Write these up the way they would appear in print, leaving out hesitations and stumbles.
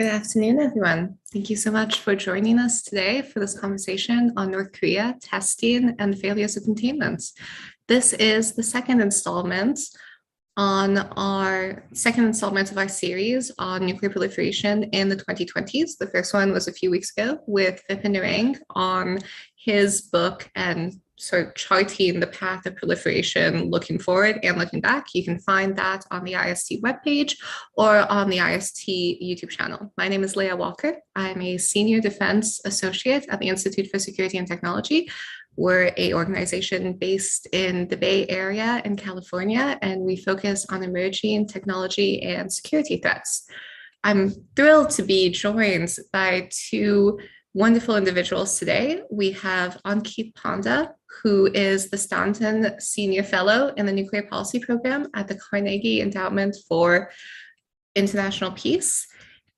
Good afternoon, everyone. Thank you so much for joining us today for this conversation on North Korea testing and failures of containment. This is the second installment of our series on nuclear proliferation in the 2020s. The first one was a few weeks ago with Vipin Narang on his book and sort of charting the path of proliferation, looking forward and looking back. You can find that on the IST webpage or on the IST YouTube channel. My name is Leah Walker. I'm a senior defense associate at the Institute for Security and Technology. We're an organization based in the Bay Area in California, and we focus on emerging technology and security threats. I'm thrilled to be joined by two wonderful individuals today. We have Ankit Panda, who is the Stanton Senior Fellow in the Nuclear Policy Program at the Carnegie Endowment for International Peace.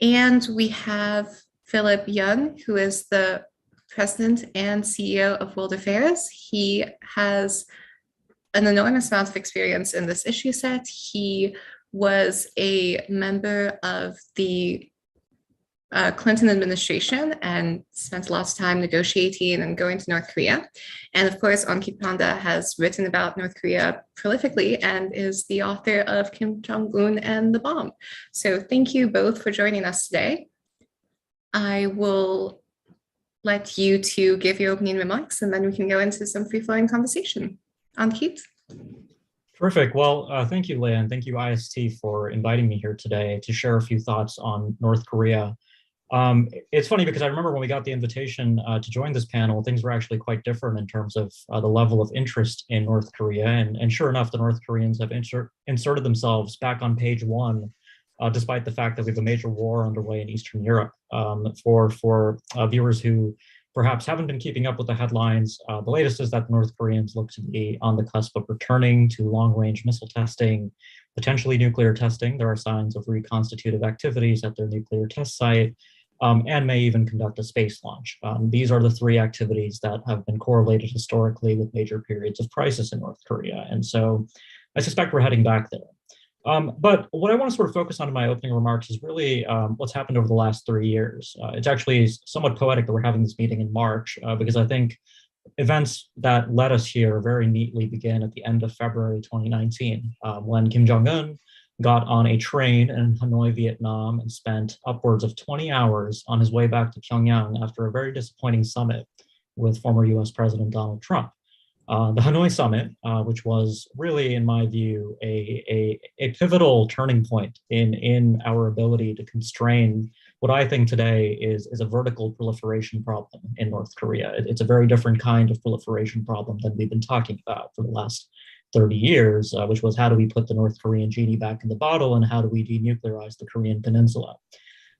And we have Philip Young, who is the President and CEO of World Affairs. He has an enormous amount of experience in this issue set. He was a member of the Clinton administration and spent a lot of time negotiating and going to North Korea. And of course, Ankit Panda has written about North Korea prolifically and is the author of Kim Jong-un and the Bomb. So thank you both for joining us today. I will let you two give your opening remarks and then we can go into some free-flowing conversation. Ankit? Terrific. Well, thank you, Leah, and thank you, IST, for inviting me here today to share a few thoughts on North Korea. It's funny because I remember when we got the invitation to join this panel, things were actually quite different in terms of the level of interest in North Korea. And sure enough, the North Koreans have inserted themselves back on page one, despite the fact that we have a major war underway in Eastern Europe. For viewers who perhaps haven't been keeping up with the headlines, the latest is that the North Koreans look to be on the cusp of returning to long-range missile testing, potentially nuclear testing. There are signs of reconstitutive activities at their nuclear test site. And may even conduct a space launch. These are the three activities that have been correlated historically with major periods of crisis in North Korea. And so I suspect we're heading back there. But what I want to sort of focus on in my opening remarks is really what's happened over the last 3 years. It's actually somewhat poetic that we're having this meeting in March, because I think events that led us here very neatly began at the end of February 2019, when Kim Jong-un got on a train in Hanoi, Vietnam, and spent upwards of 20 hours on his way back to Pyongyang after a very disappointing summit with former US President Donald Trump. The Hanoi summit, which was really, in my view, a pivotal turning point in our ability to constrain what I think today is a vertical proliferation problem in North Korea. It's a very different kind of proliferation problem than we've been talking about for the last 30 years, which was how do we put the North Korean genie back in the bottle and how do we denuclearize the Korean peninsula.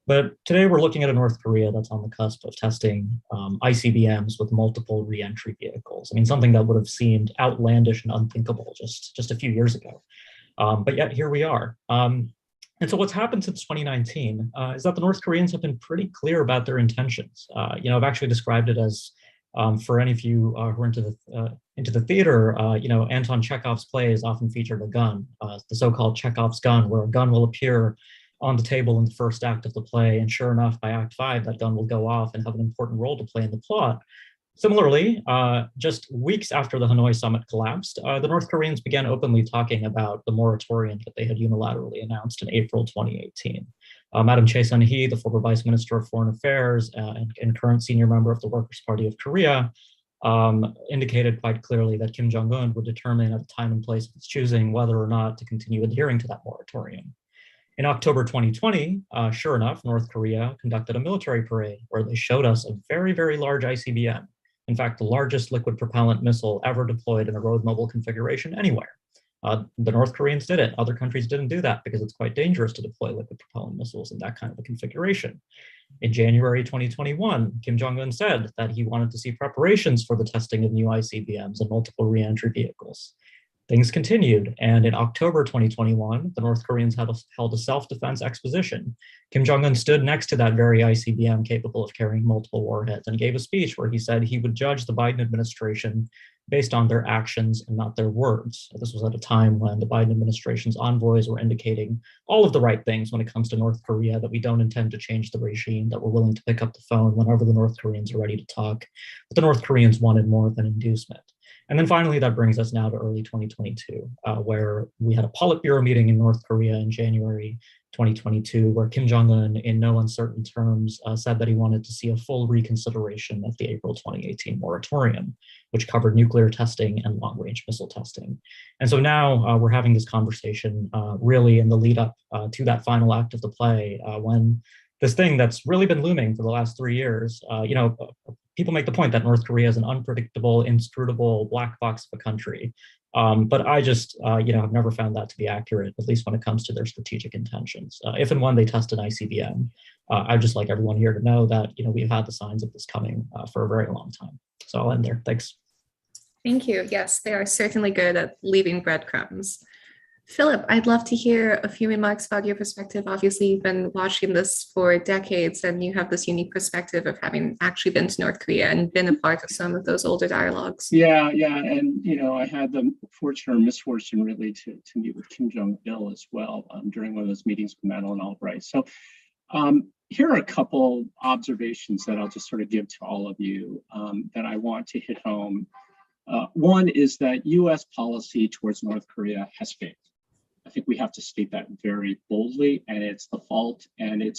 But today we're looking at a North Korea that's on the cusp of testing ICBMs with multiple re-entry vehicles. I mean, something that would have seemed outlandish and unthinkable just a few years ago. But yet here we are. And so what's happened since 2019 is that the North Koreans have been pretty clear about their intentions. I've actually described it as, for any of you who are into the theater, Anton Chekhov's plays often featured a gun, the so-called Chekhov's gun, where a gun will appear on the table in the first act of the play, and sure enough, by Act 5, that gun will go off and have an important role to play in the plot. Similarly, just weeks after the Hanoi summit collapsed, the North Koreans began openly talking about the moratorium that they had unilaterally announced in April 2018. Madam Choi Sun-hee, the former Vice Minister of Foreign Affairs and current senior member of the Workers' Party of Korea, indicated quite clearly that Kim Jong-un would determine at a time and place of his choosing whether or not to continue adhering to that moratorium. In October 2020, sure enough, North Korea conducted a military parade where they showed us a very, very large ICBM. In fact, the largest liquid propellant missile ever deployed in a road mobile configuration anywhere. The North Koreans did it. Other countries didn't do that because it's quite dangerous to deploy liquid propellant missiles in that kind of a configuration. In January 2021, Kim Jong-un said that he wanted to see preparations for the testing of new ICBMs and multiple re-entry vehicles. things continued. And in October 2021, the North Koreans held a self-defense exposition. Kim Jong-un stood next to that very ICBM capable of carrying multiple warheads and gave a speech where he said he would judge the Biden administration based on their actions and not their words. This was at a time when the Biden administration's envoys were indicating all of the right things when it comes to North Korea, that we don't intend to change the regime, that we're willing to pick up the phone whenever the North Koreans are ready to talk. But the North Koreans wanted more than inducement. And then finally, that brings us now to early 2022, where we had a Politburo meeting in North Korea in January 2022, where Kim Jong-un, in no uncertain terms, said that he wanted to see a full reconsideration of the April 2018 moratorium, which covered nuclear testing and long-range missile testing. And so now we're having this conversation really in the lead up to that final act of the play, when this thing that's really been looming for the last 3 years, people make the point that North Korea is an unpredictable, inscrutable black box of a country. But I just, have never found that to be accurate, at least when it comes to their strategic intentions. If and when they test an ICBM, I'd just like everyone here to know that, we've had the signs of this coming for a very long time. So I'll end there. Thanks. Thank you. Yes, they are certainly good at leaving breadcrumbs. Philip, I'd love to hear a few remarks about your perspective. Obviously, you've been watching this for decades, and you have this unique perspective of having actually been to North Korea and been a part of some of those older dialogues. Yeah. And, I had the fortune or misfortune really to meet with Kim Jong-il as well during one of those meetings with Madeleine Albright. So here are a couple observations that I'll just sort of give to all of you that I want to hit home. One is that U.S. policy towards North Korea has failed. I think we have to state that very boldly, and it's the fault, and it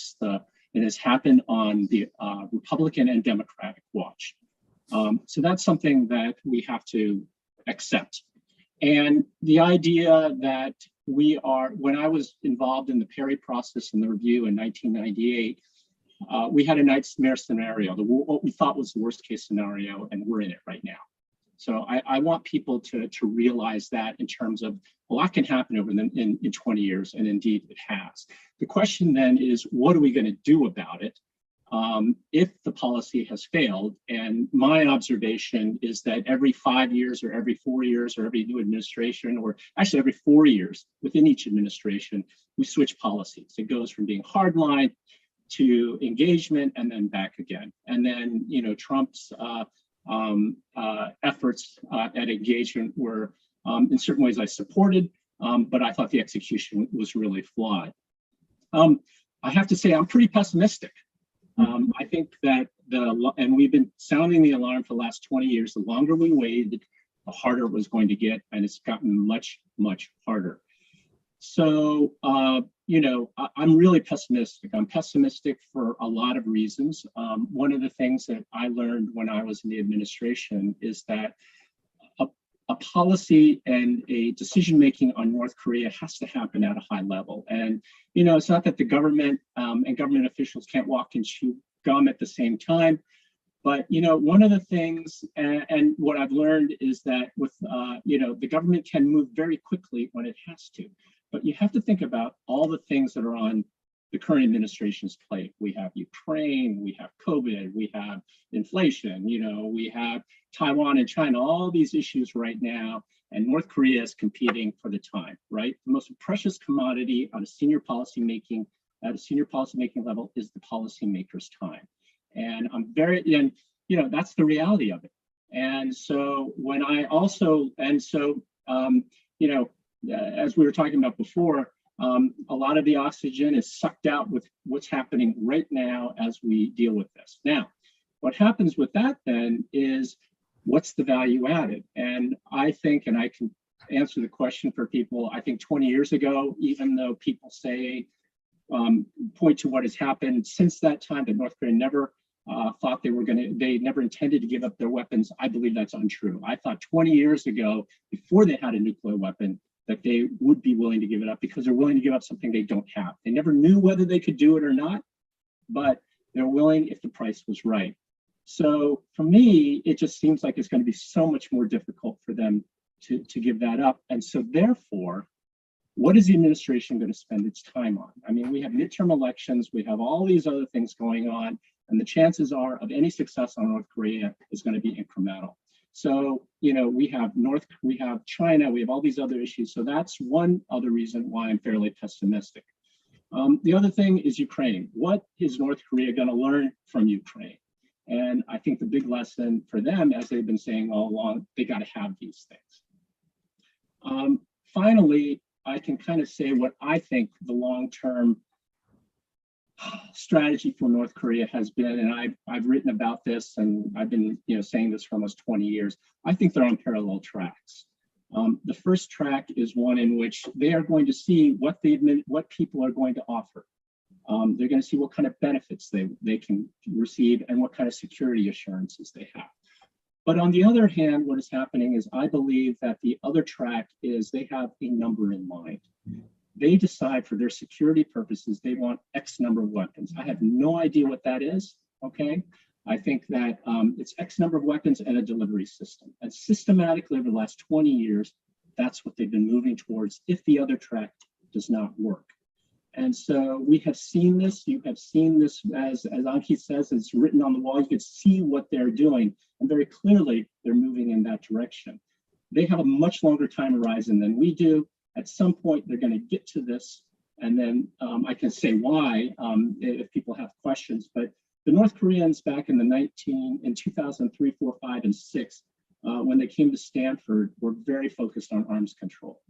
has happened on the Republican and Democratic watch. So that's something that we have to accept. And the idea that when I was involved in the Perry process and the review in 1998, we had a nightmare scenario, what we thought was the worst case scenario, and we're in it right now. So I want people to realize that in terms of a lot can happen in 20 years, and indeed it has. The question then is, what are we going to do about it if the policy has failed? And my observation is that every 5 years or every 4 years or every new administration, or actually every 4 years within each administration, we switch policies. It goes from being hardline to engagement and then back again. And then, Trump's efforts at engagement were in certain ways I supported, but I thought the execution was really flawed. I have to say I'm pretty pessimistic. I think that and we've been sounding the alarm for the last 20 years, the longer we waited, the harder it was going to get, and it's gotten much, much harder. So, I'm really pessimistic. I'm pessimistic for a lot of reasons. One of the things that I learned when I was in the administration is that a policy and a decision-making on North Korea has to happen at a high level. And, it's not that the government and government officials can't walk and chew gum at the same time. But, one of the things, and what I've learned is that with, the government can move very quickly when it has to. But you have to think about all the things that are on the current administration's plate. We have Ukraine, we have COVID, we have inflation, we have Taiwan and China, all these issues right now. And North Korea is competing for the time, right? The most precious commodity at a senior policymaking level is the policymaker's time. And that's the reality of it. And so as we were talking about before, a lot of the oxygen is sucked out with what's happening right now as we deal with this. Now, what happens with that then is, what's the value added? And I think, and I can answer the question for people, I think 20 years ago, even though people say, point to what has happened since that time, that North Korea never thought they never intended to give up their weapons, I believe that's untrue. I thought 20 years ago, before they had a nuclear weapon, that they would be willing to give it up because they're willing to give up something they don't have. They never knew whether they could do it or not, but they're willing if the price was right. So for me, it just seems like it's going to be so much more difficult for them to give that up. And so therefore, what is the administration going to spend its time on? I mean, we have midterm elections, we have all these other things going on, and the chances are of any success on North Korea is going to be incremental. So, we have China, we have all these other issues. So that's one other reason why I'm fairly pessimistic. The other thing is Ukraine. What is North Korea going to learn from Ukraine? And I think the big lesson for them, as they've been saying all along, they got to have these things. Finally, I can kind of say what I think the long-term strategy for North Korea has been, and I've written about this, and I've been saying this for almost 20 years. I think they're on parallel tracks. The first track is one in which they are going to see what people are going to offer. They're going to see what kind of benefits they can receive and what kind of security assurances they have. But on the other hand, what is happening is I believe that the other track is they have a number in mind. They decide for their security purposes, they want X number of weapons. I have no idea what that is, okay? I think that it's X number of weapons and a delivery system. And systematically over the last 20 years, that's what they've been moving towards if the other track does not work. And so we have seen this, you have seen this, as Ankit says, it's written on the wall, you can see what they're doing, and very clearly they're moving in that direction. They have a much longer time horizon than we do. At some point, they're going to get to this, and then I can say why if people have questions. But the North Koreans back in 2003, 4, 5, and 6, when they came to Stanford, were very focused on arms control.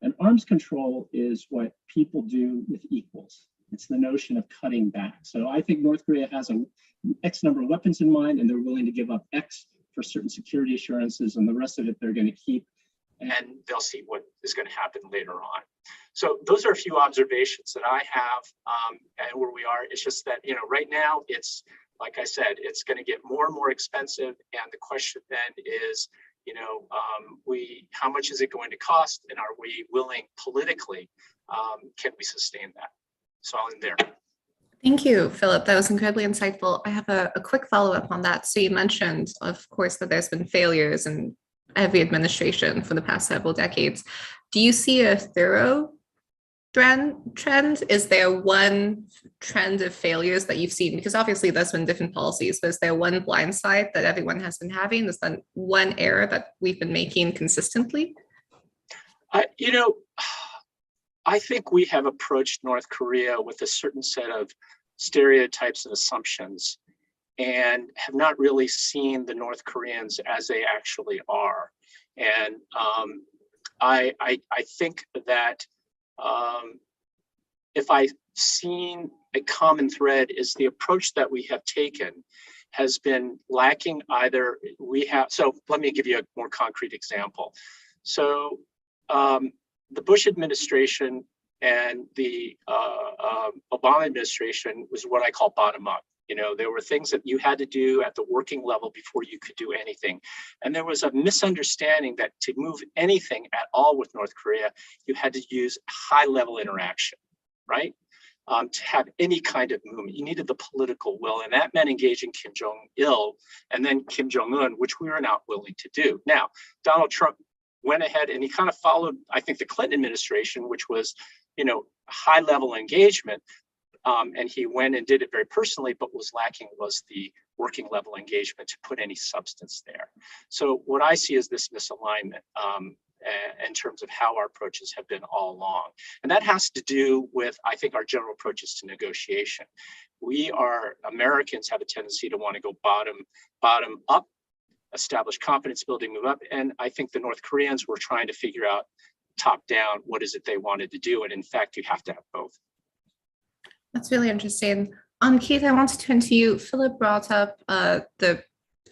And arms control is what people do with equals. It's the notion of cutting back. So I think North Korea has an X number of weapons in mind, and they're willing to give up X for certain security assurances, and the rest of it they're going to keep. And they'll see what is going to happen later on. So those are a few observations that I have and where we are. It's just that, right now it's, like I said, it's going to get more and more expensive. And the question then is, how much is it going to cost? And are we willing politically, can we sustain that? So I'll end there. Thank you, Philip. That was incredibly insightful. I have a quick follow-up on that. So you mentioned, of course, that there's been failures in every administration for the past several decades. Do you see a thorough trend? Is there one trend of failures that you've seen? Because obviously there's been different policies, but is there one blind side that everyone has been having? Is there one error that we've been making consistently? I think we have approached North Korea with a certain set of stereotypes and assumptions, and have not really seen the North Koreans as they actually are. And I think that if I've seen a common thread, is the approach that we have taken has been lacking. So let me give you a more concrete example. So the Bush administration and the Obama administration was what I call bottom up. There were things that you had to do at the working level before you could do anything. And there was a misunderstanding that to move anything at all with North Korea, you had to use high level interaction, right? To have any kind of movement, you needed the political will. And that meant engaging Kim Jong-il and then Kim Jong-un, which we were not willing to do. Now, Donald Trump went ahead and he kind of followed, I think, the Clinton administration, which was, high level engagement. And he went and did it very personally, but was lacking was the working level engagement to put any substance there. So what I see is this misalignment in terms of how our approaches have been all along. And that has to do with, I think, our general approaches to negotiation. Americans have a tendency to want to go bottom up, establish confidence building, move up. And I think the North Koreans were trying to figure out top down, what is it they wanted to do? And in fact, you have to have both. That's really interesting. Ankit, I want to turn to you. Philip brought up the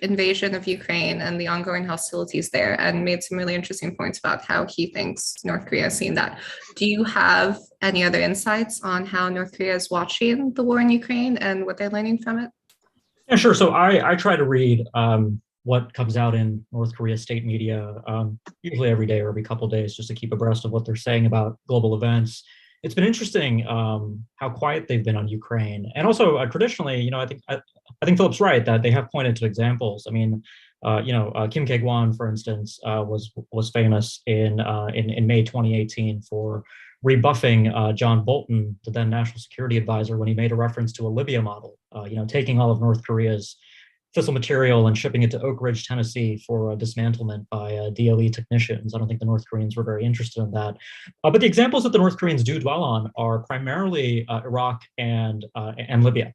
invasion of Ukraine and the ongoing hostilities there and made some really interesting points about how he thinks North Korea is seeing that. Do you have any other insights on how North Korea is watching the war in Ukraine and what they're learning from it? Yeah, sure. So I try to read what comes out in North Korea state media, usually every day or every couple of days, just to keep abreast of what they're saying about global events. It's been interesting how quiet they've been on Ukraine, and also traditionally, I think Philip's right that they have pointed to examples. I mean, Kim Kye-gwan, for instance, was famous in May 2018 for rebuffing John Bolton, the then national security advisor, when he made a reference to a Libya model. Taking all of North Korea's fissile material and shipping it to Oak Ridge, Tennessee for dismantlement by DOE technicians. I don't think the North Koreans were very interested in that. But the examples that the North Koreans do dwell on are primarily Iraq and Libya.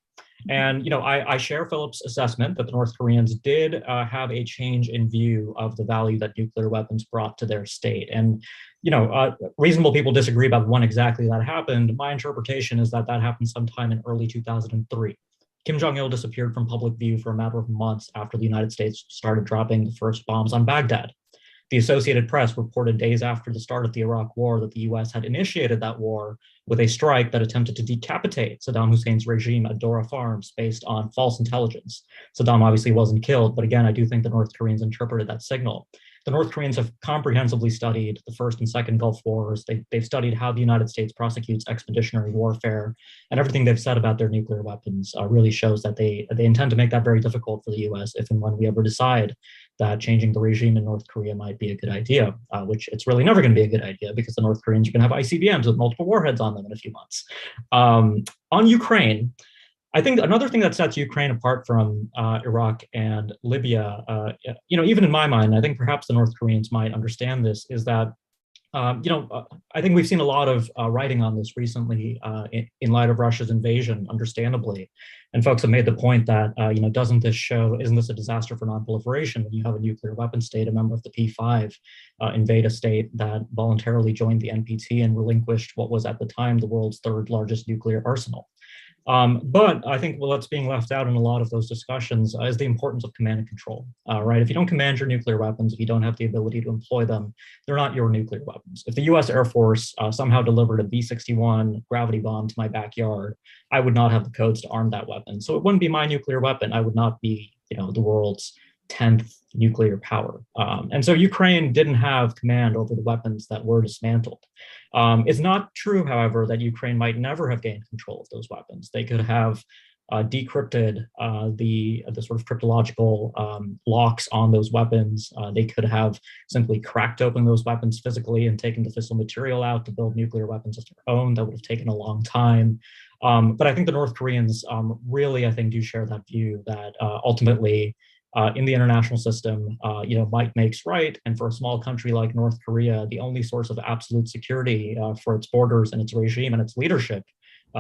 And I share Philip's assessment that the North Koreans did have a change in view of the value that nuclear weapons brought to their state. And reasonable people disagree about when exactly that happened. My interpretation is that that happened sometime in early 2003. Kim Jong-il disappeared from public view for a matter of months after the United States started dropping the first bombs on Baghdad. The Associated Press reported days after the start of the Iraq War that the US had initiated that war with a strike that attempted to decapitate Saddam Hussein's regime at Dora Farms based on false intelligence. Saddam obviously wasn't killed, but again, I do think the North Koreans interpreted that signal. The North Koreans have comprehensively studied the First and Second Gulf Wars. They've studied how the United States prosecutes expeditionary warfare, and everything they've said about their nuclear weapons really shows that they intend to make that very difficult for the US if and when we ever decide that changing the regime in North Korea might be a good idea, which it's really never going to be a good idea because the North Koreans are going to have Icbms with multiple warheads on them in a few months. On Ukraine, I think another thing that sets Ukraine apart from Iraq and Libya, even in my mind, I think perhaps the North Koreans might understand this, is that, I think we've seen a lot of writing on this recently in light of Russia's invasion, understandably. And folks have made the point that, isn't this a disaster for nonproliferation when you have a nuclear weapon state, a member of the P5, invade a state that voluntarily joined the NPT and relinquished what was at the time the world's third largest nuclear arsenal? But I think what's being left out in a lot of those discussions is the importance of command and control, right? If you don't command your nuclear weapons, if you don't have the ability to employ them, they're not your nuclear weapons. If the US Air Force somehow delivered a B-61 gravity bomb to my backyard, I would not have the codes to arm that weapon. So it wouldn't be my nuclear weapon. I would not be, the world's 10th nuclear power. And so Ukraine didn't have command over the weapons that were dismantled. It's not true, however, that Ukraine might never have gained control of those weapons. They could have decrypted the sort of cryptological locks on those weapons. They could have simply cracked open those weapons physically and taken the fissile material out to build nuclear weapons of their own. That would have taken a long time. But I think the North Koreans really, I think, do share that view that ultimately, in the international system, might makes right. And for a small country like North Korea, the only source of absolute security for its borders and its regime and its leadership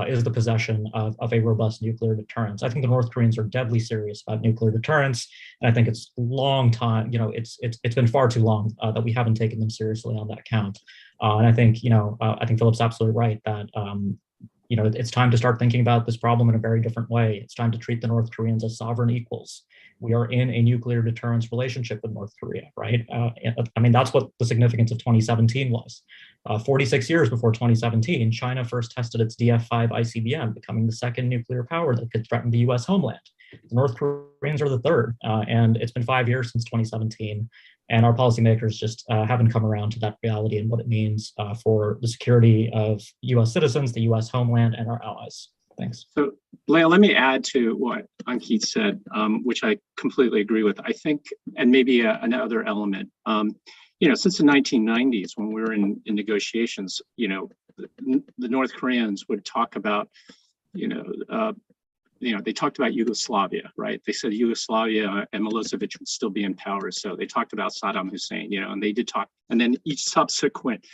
is the possession of a robust nuclear deterrence. I think the North Koreans are deadly serious about nuclear deterrence, and I think it's long time. It's been far too long that we haven't taken them seriously on that count. And I think Philip's absolutely right that it's time to start thinking about this problem in a very different way. It's time to treat the North Koreans as sovereign equals. We are in a nuclear deterrence relationship with North Korea, right? That's what the significance of 2017 was. 46 years before 2017, China first tested its DF-5 Icbm, becoming the second nuclear power that could threaten the US homeland. The North Koreans are the third, and it's been 5 years since 2017. And our policymakers just haven't come around to that reality and what it means for the security of US citizens, the US homeland, and our allies. Thanks. So, Leah, let me add to what Ankit said, which I completely agree with. I think, and maybe another element, since the 1990s, when we were in negotiations, the North Koreans would talk about, they talked about Yugoslavia, right? They said Yugoslavia and Milosevic would still be in power. So they talked about Saddam Hussein, and they did talk, and then each subsequent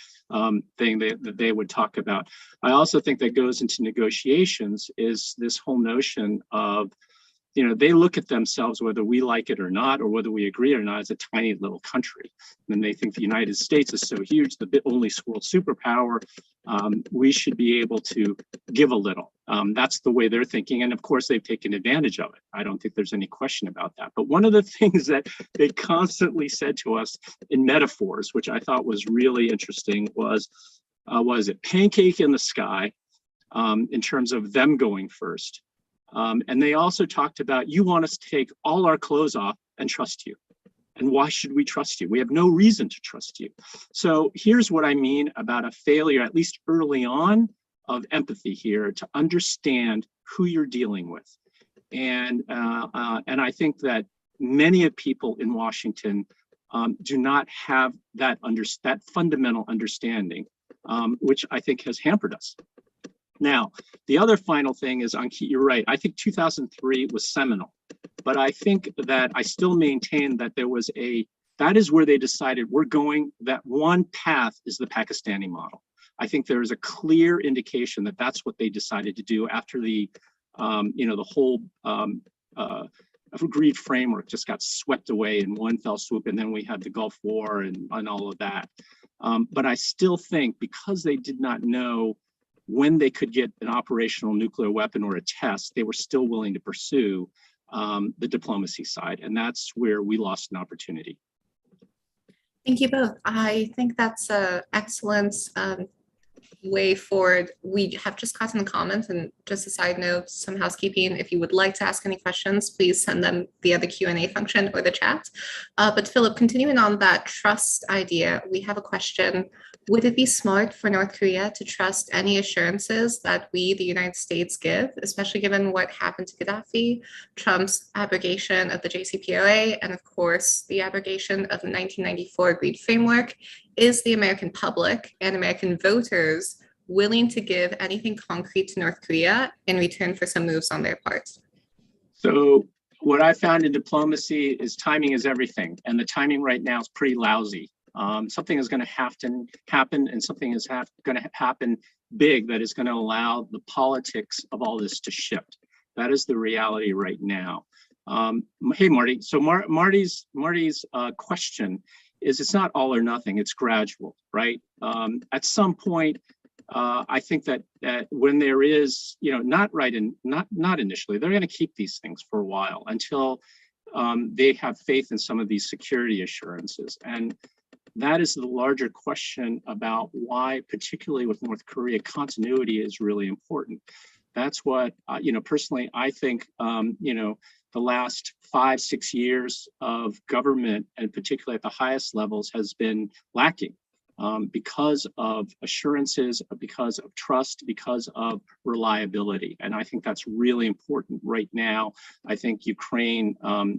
thing that they would talk about. I also think that goes into negotiations is this whole notion of, they look at themselves, whether we like it or not, or whether we agree or not, as a tiny little country. And they think the United States is so huge, the only world superpower, we should be able to give a little. That's the way they're thinking. And of course, they've taken advantage of it. I don't think there's any question about that. But one of the things that they constantly said to us in metaphors, which I thought was really interesting, was it pancake in the sky in terms of them going first. And they also talked about, you want us to take all our clothes off and trust you. And why should we trust you? We have no reason to trust you. So here's what I mean about a failure, at least early on, of empathy here to understand who you're dealing with. And I think that many of people in Washington do not have that fundamental understanding, which I think has hampered us. Now, the other final thing is, Ankit, you're right. I think 2003 was seminal. But I think that I still maintain that that is where they decided that one path is the Pakistani model. I think there is a clear indication that that's what they decided to do after the whole agreed framework just got swept away in one fell swoop, and then we had the Gulf War and all of that. But I still think because they did not know when they could get an operational nuclear weapon or a test, they were still willing to pursue the diplomacy side, and that's where we lost an opportunity. Thank you both. I think that's an excellent way forward. We have just gotten the comments, and just a side note, some housekeeping. If you would like to ask any questions, please send them via the Q&A function or the chat. But Philip, continuing on that trust idea, we have a question. Would it be smart for North Korea to trust any assurances that we, the United States, give, especially given what happened to Gaddafi, Trump's abrogation of the JCPOA, and of course, the abrogation of the 1994 Agreed Framework? Is the American public and American voters willing to give anything concrete to North Korea in return for some moves on their part? So what I found in diplomacy is timing is everything, and the timing right now is pretty lousy. Something is going to have to happen, and something is going to happen big that is going to allow the politics of all this to shift. That is the reality right now. Hey, Marty. So Marty's question is, it's not all or nothing, it's gradual, right? At some point, I think that when there is, not initially, they're going to keep these things for a while until they have faith in some of these security assurances. And that is the larger question about why, particularly with North Korea, continuity is really important. That's what, personally, I think, the last 5-6 years of government, and particularly at the highest levels, has been lacking because of assurances, because of trust, because of reliability. And I think that's really important right now. I think Ukraine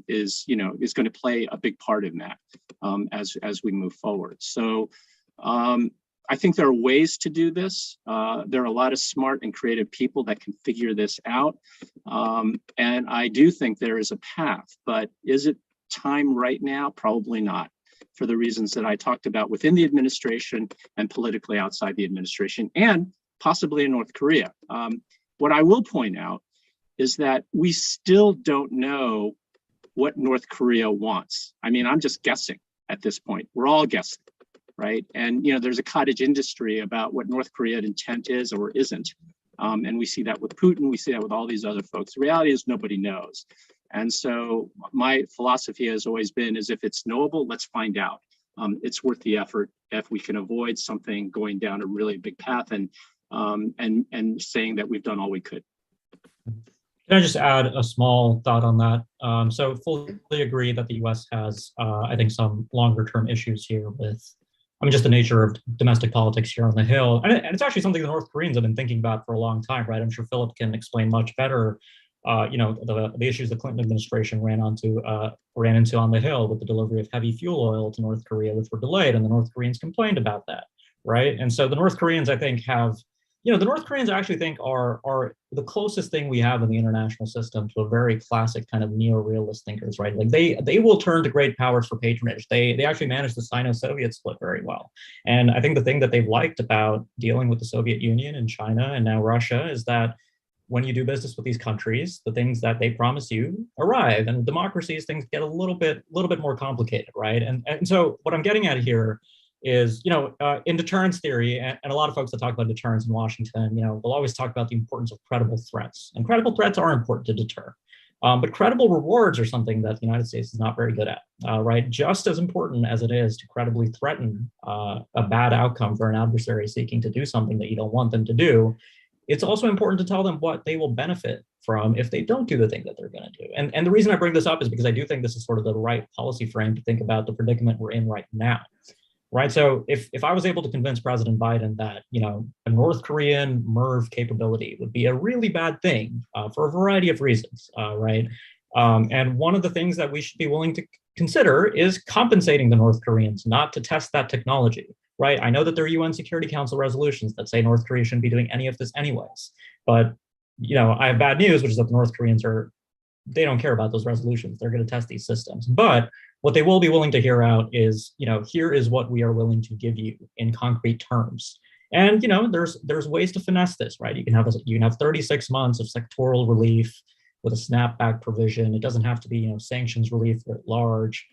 is going to play a big part in that as we move forward. So I think there are ways to do this. There are a lot of smart and creative people that can figure this out. And I do think there is a path, but is it time right now? Probably not, for the reasons that I talked about within the administration and politically outside the administration, and possibly in North Korea. What I will point out is that we still don't know what North Korea wants. I mean, I'm just guessing at this point. We're all guessing. Right. And, there's a cottage industry about what North Korean intent is or isn't. And we see that with Putin. We see that with all these other folks. The reality is nobody knows. And so my philosophy has always been is if it's knowable, let's find out. It's worth the effort if we can avoid something going down a really big path and saying that we've done all we could. Can I just add a small thought on that? So fully agree that the U.S. has, I think, some longer term issues here with just the nature of domestic politics here on the Hill. And it's actually something the North Koreans have been thinking about for a long time, right? I'm sure Philip can explain much better, the issues the Clinton administration ran into on the Hill with the delivery of heavy fuel oil to North Korea, which were delayed, and the North Koreans complained about that, right? And so the North Koreans, I think, the North Koreans actually think are the closest thing we have in the international system to a very classic kind of neo-realist thinkers, right? Like they will turn to great powers for patronage. They actually managed the Sino-Soviet split very well. And I think the thing that they've liked about dealing with the Soviet Union and China and now Russia is that when you do business with these countries, the things that they promise you arrive. And democracies, things get a little bit more complicated, right? And so what I'm getting at here is, in deterrence theory, and a lot of folks that talk about deterrence in Washington, they'll always talk about the importance of credible threats. And credible threats are important to deter. But credible rewards are something that the United States is not very good at, right? Just as important as it is to credibly threaten a bad outcome for an adversary seeking to do something that you don't want them to do, it's also important to tell them what they will benefit from if they don't do the thing that they're going to do. And the reason I bring this up is because I do think this is sort of the right policy frame to think about the predicament we're in right now. Right. So if I was able to convince President Biden that, a North Korean MIRV capability would be a really bad thing for a variety of reasons. Right. And one of the things that we should be willing to consider is compensating the North Koreans not to test that technology. Right. I know that there are UN Security Council resolutions that say North Korea shouldn't be doing any of this anyways. But, I have bad news, which is that the North Koreans are they don't care about those resolutions. They're going to test these systems. But what they will be willing to hear out is, here is what we are willing to give you in concrete terms. And there's ways to finesse this, right? You can have 36 months of sectoral relief with a snapback provision. It doesn't have to be sanctions relief at large.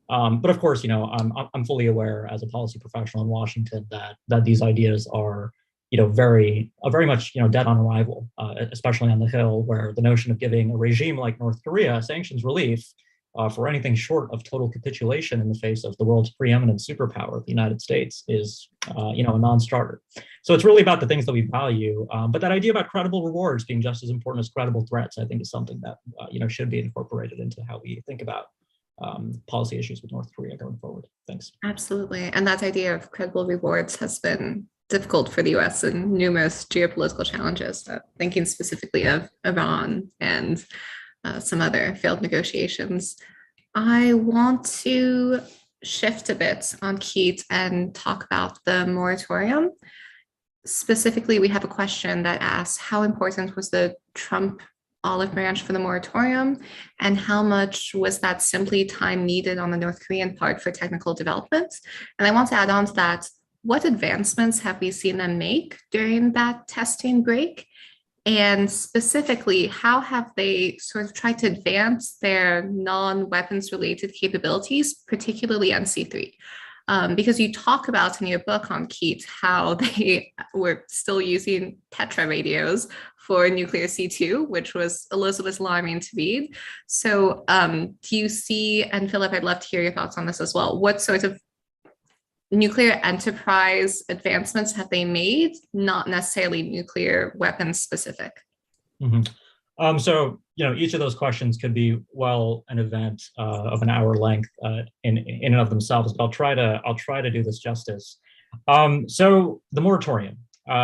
But of course, I'm fully aware as a policy professional in Washington that these ideas are very much dead on arrival, especially on the Hill, where the notion of giving a regime like North Korea sanctions relief for anything short of total capitulation in the face of the world's preeminent superpower, the United States, is a non-starter. So it's really about the things that we value. But that idea about credible rewards being just as important as credible threats, I think, is something that should be incorporated into how we think about policy issues with North Korea going forward. Thanks. Absolutely. And that idea of credible rewards has been difficult for the US in numerous geopolitical challenges, thinking specifically of Iran and some other failed negotiations. I want to shift a bit on Keith and talk about the moratorium. Specifically, we have a question that asks, how important was the Trump olive branch for the moratorium, and how much was that simply time needed on the North Korean part for technical developments? And I want to add on to that, what advancements have we seen them make during that testing break? And specifically, how have they sort of tried to advance their non-weapons related capabilities, particularly NC3? Because you talk about in your book on Keith how they were still using Tetra radios for nuclear C2, which was a little bit alarming to read. So do you see, and Philip, I'd love to hear your thoughts on this as well, what sort of nuclear enterprise advancements have they made, not necessarily nuclear weapons specific? Mm-hmm. So, each of those questions could be an event of an hour length in and of themselves, but I'll try to do this justice. So the moratorium.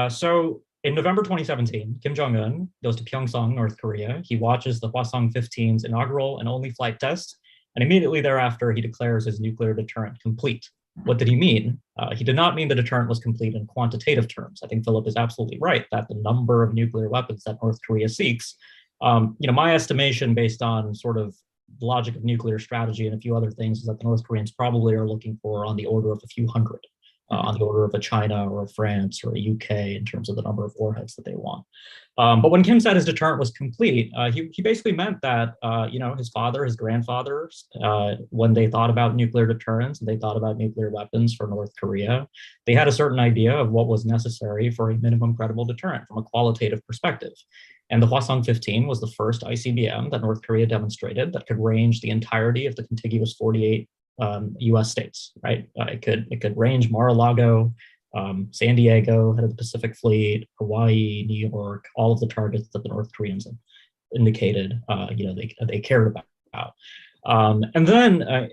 So in November 2017, Kim Jong-un goes to Pyeongchang, North Korea. He watches the Hwasong-15's inaugural and only flight test, and immediately thereafter, he declares his nuclear deterrent complete. What did he mean? He did not mean the deterrent was complete in quantitative terms. I think Philip is absolutely right that the number of nuclear weapons that North Korea seeks, my estimation based on sort of the logic of nuclear strategy and a few other things is that the North Koreans probably are looking for on the order of a few hundred, on the order of a China or a France or a UK in terms of the number of warheads that they want. But when Kim said his deterrent was complete, he basically meant that, his father, his grandfathers, when they thought about nuclear deterrence and they thought about nuclear weapons for North Korea, they had a certain idea of what was necessary for a minimum credible deterrent from a qualitative perspective. And the Hwasong-15 was the first ICBM that North Korea demonstrated that could range the entirety of the contiguous 48 U.S. states, right? It could range Mar-a-Lago, San Diego, head of the Pacific Fleet, Hawaii, New York, all of the targets that the North Koreans have indicated, they cared about. And then,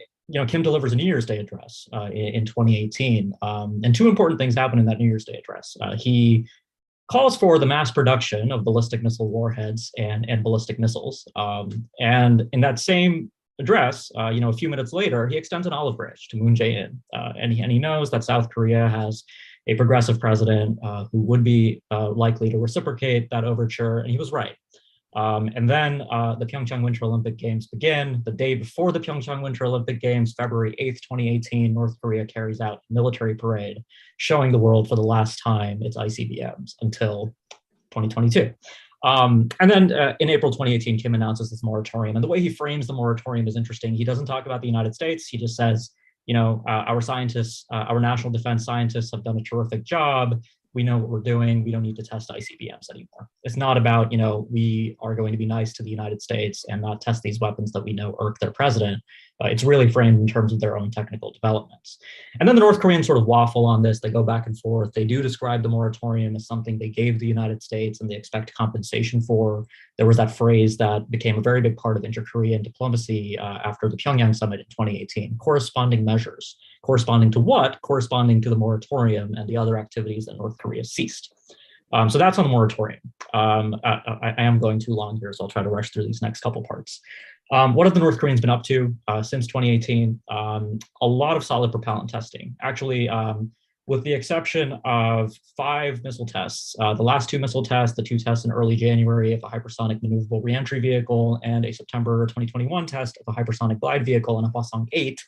Kim delivers a New Year's Day address in 2018, and two important things happen in that New Year's Day address. He calls for the mass production of ballistic missile warheads and ballistic missiles, and in that same address, a few minutes later, he extends an olive branch to Moon Jae-in, and he knows that South Korea has a progressive president who would be likely to reciprocate that overture, and he was right. And then the Pyeongchang Winter Olympic Games begin. The day before the Pyeongchang Winter Olympic Games, February 8th, 2018, North Korea carries out a military parade, showing the world for the last time its ICBMs until 2022. And then in April 2018, Kim announces this moratorium. And the way he frames the moratorium is interesting. He doesn't talk about the United States. He just says, our scientists, our national defense scientists have done a terrific job. We know what we're doing. We don't need to test ICBMs anymore. It's not about, we are going to be nice to the United States and not test these weapons that we know irk their president. It's really framed in terms of their own technical developments. And then the North Koreans sort of waffle on this. They go back and forth. They do describe the moratorium as something they gave the United States and they expect compensation for. There was that phrase that became a very big part of inter-Korean diplomacy after the Pyongyang summit in 2018, corresponding measures. Corresponding to what? Corresponding to the moratorium and the other activities that North Korea ceased. So that's on the moratorium. I am going too long here, so I'll try to rush through these next couple parts. What have the North Koreans been up to since 2018? A lot of solid propellant testing. Actually, with the exception of 5 missile tests. The last 2 missile tests, the 2 tests in early January of a hypersonic maneuverable reentry vehicle and a September 2021 test of a hypersonic glide vehicle and a Hwasong-8,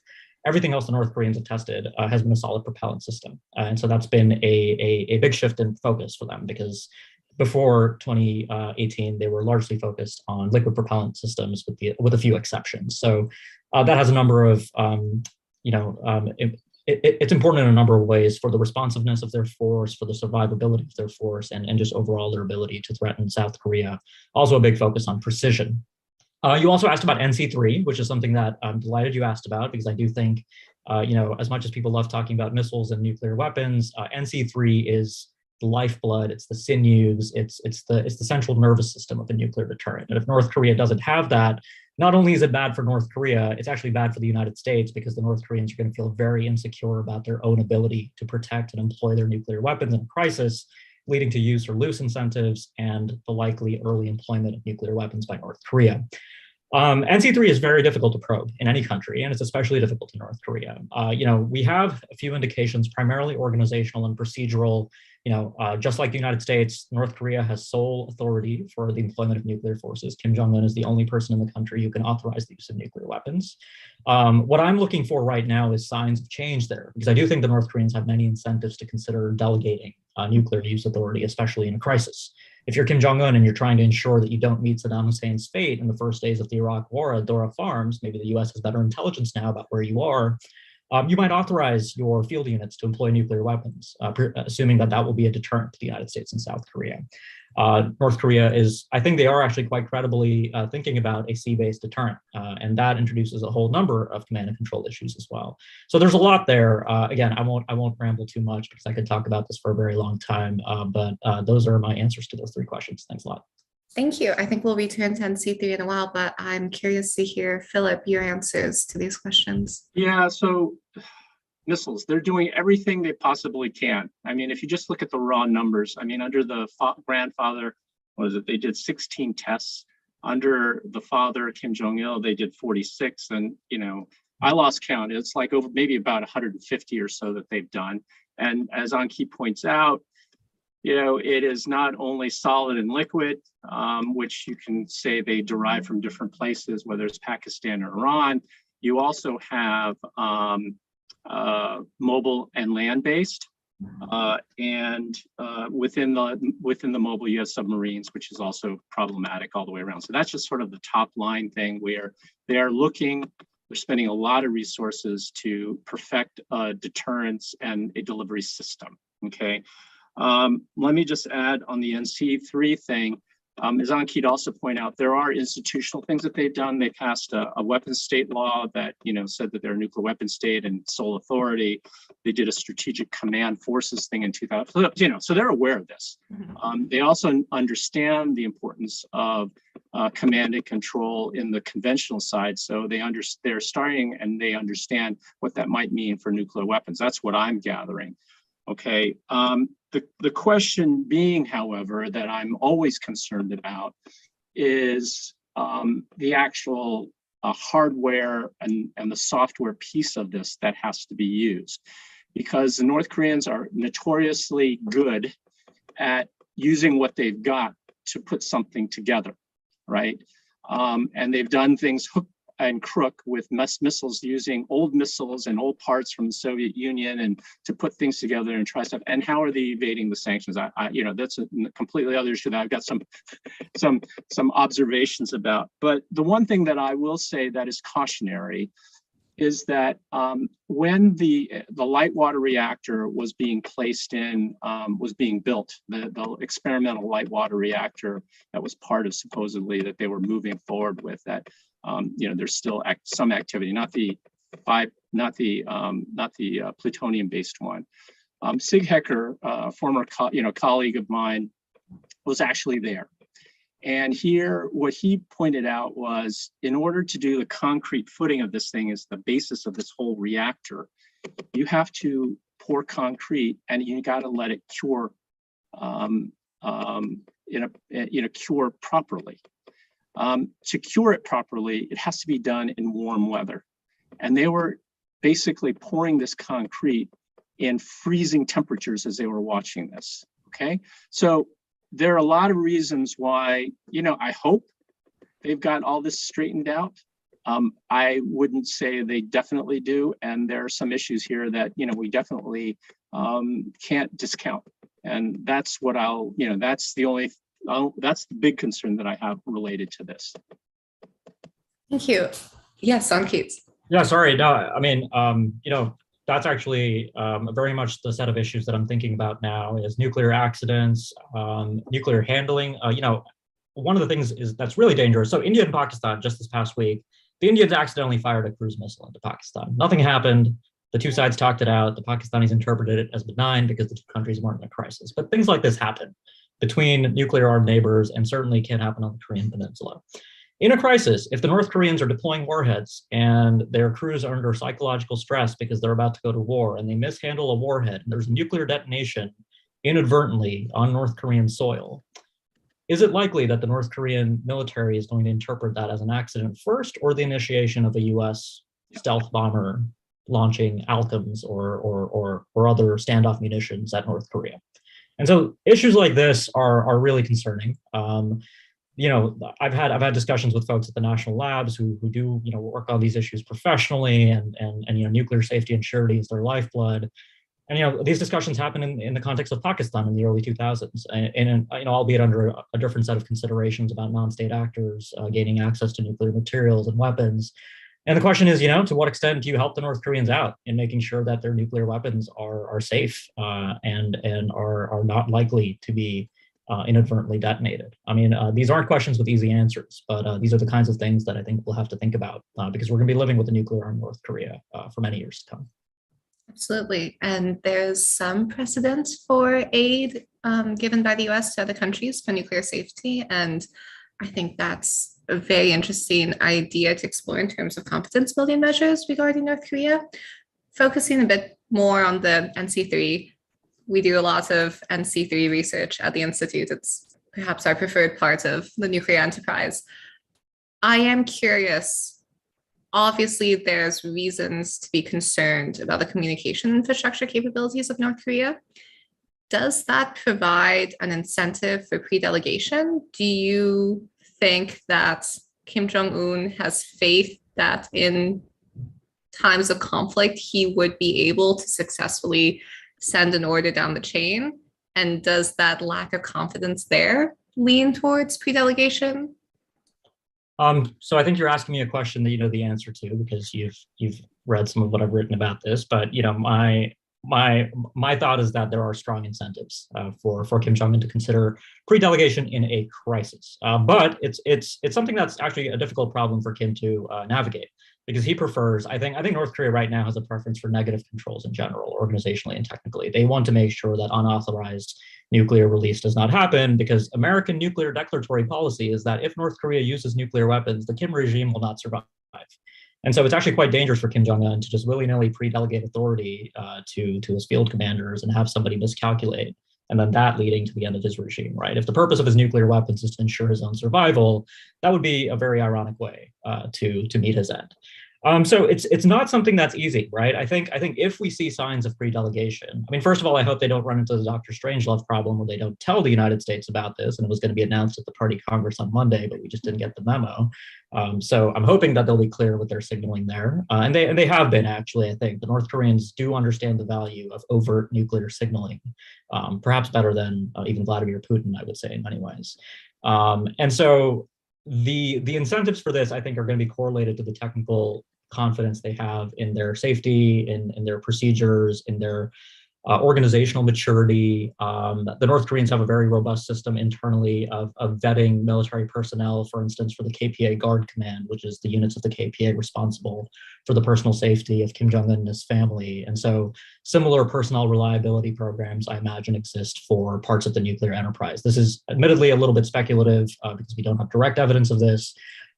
everything else the North Koreans have tested has been a solid propellant system. And so that's been a big shift in focus for them, because before 2018, they were largely focused on liquid propellant systems with a few exceptions. So that has a number of, it's important in a number of ways for the responsiveness of their force, for the survivability of their force, and just overall their ability to threaten South Korea. Also a big focus on precision. You also asked about NC3, which is something that I'm delighted you asked about, because I do think, as much as people love talking about missiles and nuclear weapons, NC3 is the lifeblood, it's the sinews, it's the central nervous system of a nuclear deterrent. And if North Korea doesn't have that, not only is it bad for North Korea, it's actually bad for the United States, because the North Koreans are going to feel very insecure about their own ability to protect and employ their nuclear weapons in a crisis, leading to use or lose incentives and the likely early employment of nuclear weapons by North Korea. NC3 is very difficult to probe in any country, and it's especially difficult in North Korea. We have a few indications, primarily organizational and procedural. Just like the United States, North Korea has sole authority for the employment of nuclear forces. Kim Jong-un is the only person in the country who can authorize the use of nuclear weapons. What I'm looking for right now is signs of change there, because I do think the North Koreans have many incentives to consider delegating nuclear use authority, especially in a crisis. If you're Kim Jong-un and you're trying to ensure that you don't meet Saddam Hussein's fate in the first days of the Iraq War at Dora Farms, maybe the US has better intelligence now about where you are, you might authorize your field units to employ nuclear weapons, assuming that will be a deterrent to the United States and South Korea. North Korea I think they are actually quite credibly thinking about a sea-based deterrent, and that introduces a whole number of command and control issues as well. So there's a lot there. Again, I won't ramble too much, because I could talk about this for a very long time, but those are my answers to those 3 questions. Thanks a lot. Thank you. I think we'll return to NC3 in a while, but I'm curious to hear, Philip, your answers to these questions. Yeah, so missiles, they're doing everything they possibly can. I mean, if you just look at the raw numbers, I mean, under the grandfather, they did 16 tests. Under the father, Kim Jong-il, they did 46. And, I lost count. It's like over maybe about 150 or so that they've done. And as Ankit points out, it is not only solid and liquid, which you can say they derive from different places, whether it's Pakistan or Iran. You also have mobile and land-based, and within the mobile, you have submarines, which is also problematic all the way around. So that's just sort of the top line thing, where they're spending a lot of resources to perfect deterrence and a delivery system. Okay. Let me just add on the NC3 thing, as Ankit also pointed out, there are institutional things that they've done. They passed a weapons state law that, said that they're a nuclear weapons state and sole authority. They did a strategic command forces thing in 2000, so they're aware of this. They also understand the importance of command and control in the conventional side. So they're starting, and they understand what that might mean for nuclear weapons. That's what I'm gathering. Okay. The question being, however, that I'm always concerned about is the actual hardware and the software piece of this that has to be used, because the North Koreans are notoriously good at using what they've got to put something together, right? And they've done things hook and crook with missiles, using old missiles and old parts from the Soviet Union and to put things together and try stuff. And how are they evading the sanctions? That's a completely other issue that I've got some observations about. But the one thing that I will say that is cautionary is that when the light water reactor was being built, the experimental light water reactor that was part of supposedly that they were moving forward with, that there's still some activity, not the plutonium-based one. Sig Hecker, former colleague of mine, was actually there. And here, what he pointed out was, in order to do the concrete footing of this thing, is the basis of this whole reactor, you have to pour concrete, and you got to let it cure, cure properly. To cure it properly, it has to be done in warm weather. And they were basically pouring this concrete in freezing temperatures as they were watching this. Okay, so there are a lot of reasons why, I hope they've got all this straightened out. I wouldn't say they definitely do, and there are some issues here that we definitely can't discount, and that's what that's the big concern that I have related to this. Thank you. Yes, Ankit. Yeah, sorry. No, I mean, that's actually very much the set of issues that I'm thinking about now is nuclear accidents, nuclear handling. One of the things that's really dangerous. So India and Pakistan, just this past week, the Indians accidentally fired a cruise missile into Pakistan. Nothing happened. The two sides talked it out. The Pakistanis interpreted it as benign because the two countries weren't in a crisis. But things like this happen between nuclear armed neighbors and certainly can happen on the Korean Peninsula. In a crisis, if the North Koreans are deploying warheads and their crews are under psychological stress because they're about to go to war and they mishandle a warhead and there's a nuclear detonation inadvertently on North Korean soil, is it likely that the North Korean military is going to interpret that as an accident first, or the initiation of a US stealth bomber launching Alchem's or other standoff munitions at North Korea? And so issues like this are really concerning. I've had discussions with folks at the national labs who do work on these issues professionally, and nuclear safety and surety is their lifeblood. And these discussions happen in the context of Pakistan in the early 2000s, and albeit under a different set of considerations about non-state actors gaining access to nuclear materials and weapons. And the question is, to what extent do you help the North Koreans out in making sure that their nuclear weapons are safe and are not likely to be inadvertently detonated? I mean, these aren't questions with easy answers, but these are the kinds of things that I think we'll have to think about because we're going to be living with a nuclear armed North Korea for many years to come. Absolutely. And there's some precedent for aid given by the US to other countries for nuclear safety. And I think that's a very interesting idea to explore in terms of competence building measures regarding North Korea. Focusing a bit more on the NC3, we do a lot of NC3 research at the Institute. It's perhaps our preferred part of the nuclear enterprise. I am curious. Obviously, there's reasons to be concerned about the communication infrastructure capabilities of North Korea. Does that provide an incentive for pre-delegation? Do you think that Kim Jong-un has faith that in times of conflict, he would be able to successfully send an order down the chain? And does that lack of confidence there lean towards pre-delegation? So I think you're asking me a question that you know the answer to because you've read some of what I've written about this. But my thought is that there are strong incentives for Kim Jong-un to consider pre-delegation in a crisis. But it's something that's actually a difficult problem for Kim to navigate because he prefers. I think North Korea right now has a preference for negative controls in general, organizationally and technically. They want to make sure that unauthorized nuclear release does not happen because American nuclear declaratory policy is that if North Korea uses nuclear weapons, the Kim regime will not survive. And so it's actually quite dangerous for Kim Jong-un to just willy-nilly pre-delegate authority to his field commanders and have somebody miscalculate, and then that leading to the end of his regime, right? If the purpose of his nuclear weapons is to ensure his own survival, that would be a very ironic way to meet his end. So it's not something that's easy, right? I think if we see signs of pre-delegation, I mean, first of all, I hope they don't run into the Dr. Strangelove problem where they don't tell the United States about this, and it was going to be announced at the Party Congress on Monday, but we just didn't get the memo. So I'm hoping that they'll be clear with their signaling there, and they have been actually. I think the North Koreans do understand the value of overt nuclear signaling, perhaps better than even Vladimir Putin, I would say, in many ways. And so the incentives for this, I think, are going to be correlated to the technical confidence they have in their safety, in their procedures, in their organizational maturity. The North Koreans have a very robust system internally of vetting military personnel, for instance, for the KPA Guard Command, which is the units of the KPA responsible for the personal safety of Kim Jong-un and his family. And so similar personnel reliability programs, I imagine, exist for parts of the nuclear enterprise. This is admittedly a little bit speculative because we don't have direct evidence of this.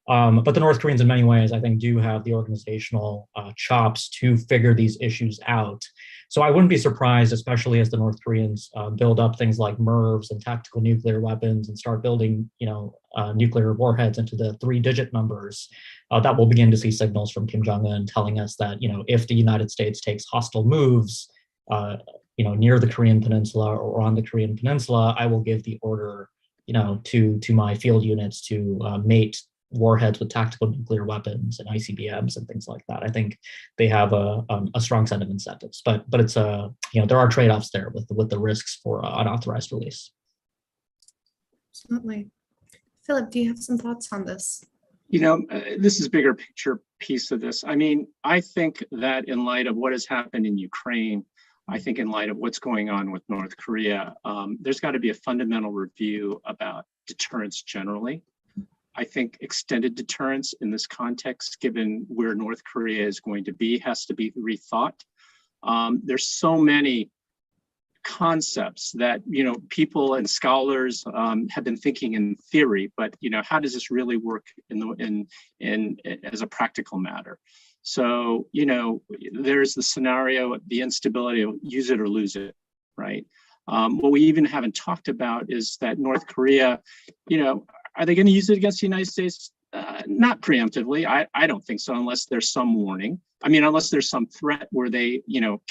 But the North Koreans, in many ways, I think, do have the organizational chops to figure these issues out. So I wouldn't be surprised, especially as the North Koreans build up things like MIRVs and tactical nuclear weapons and start building, nuclear warheads into the 3-digit numbers, that we'll begin to see signals from Kim Jong-un telling us that, if the United States takes hostile moves, near the Korean Peninsula or on the Korean Peninsula, I will give the order, to my field units to mate warheads with tactical nuclear weapons and ICBMs and things like that. I think they have a strong set of incentives, but it's there are trade-offs there with the risks for unauthorized release. Absolutely. Philip, do you have some thoughts on this? This is a bigger picture piece of this. I mean, I think that in light of what has happened in Ukraine, I think in light of what's going on with North Korea, there's got to be a fundamental review about deterrence generally. I think extended deterrence in this context, given where North Korea is going to be, has to be rethought. There's so many concepts that people and scholars have been thinking in theory, but how does this really work in as a practical matter? So there's the scenario, the instability of use it or lose it, right? What we even haven't talked about is that North Korea, are they going to use it against the United States? Not preemptively. I don't think so, unless there's some warning. I mean, unless there's some threat where they,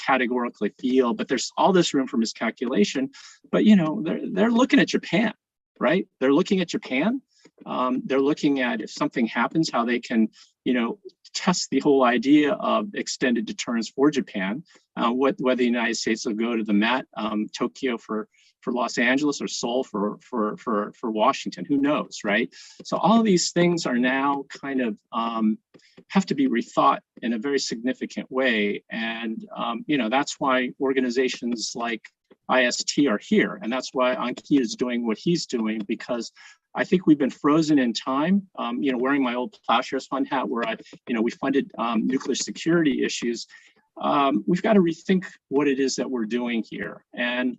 categorically feel, but there's all this room for miscalculation. But, they're looking at Japan, right? They're looking at Japan. They're looking at if something happens, how they can, test the whole idea of extended deterrence for Japan, whether the United States will go to the Met, Tokyo for Los Angeles or Seoul for Washington, who knows, right? So all of these things are now kind of have to be rethought in a very significant way. And, that's why organizations like IST are here. And that's why Ankit is doing what he's doing, because I think we've been frozen in time. Wearing my old Plowshares Fund hat, where we funded nuclear security issues. We've got to rethink what it is that we're doing here, and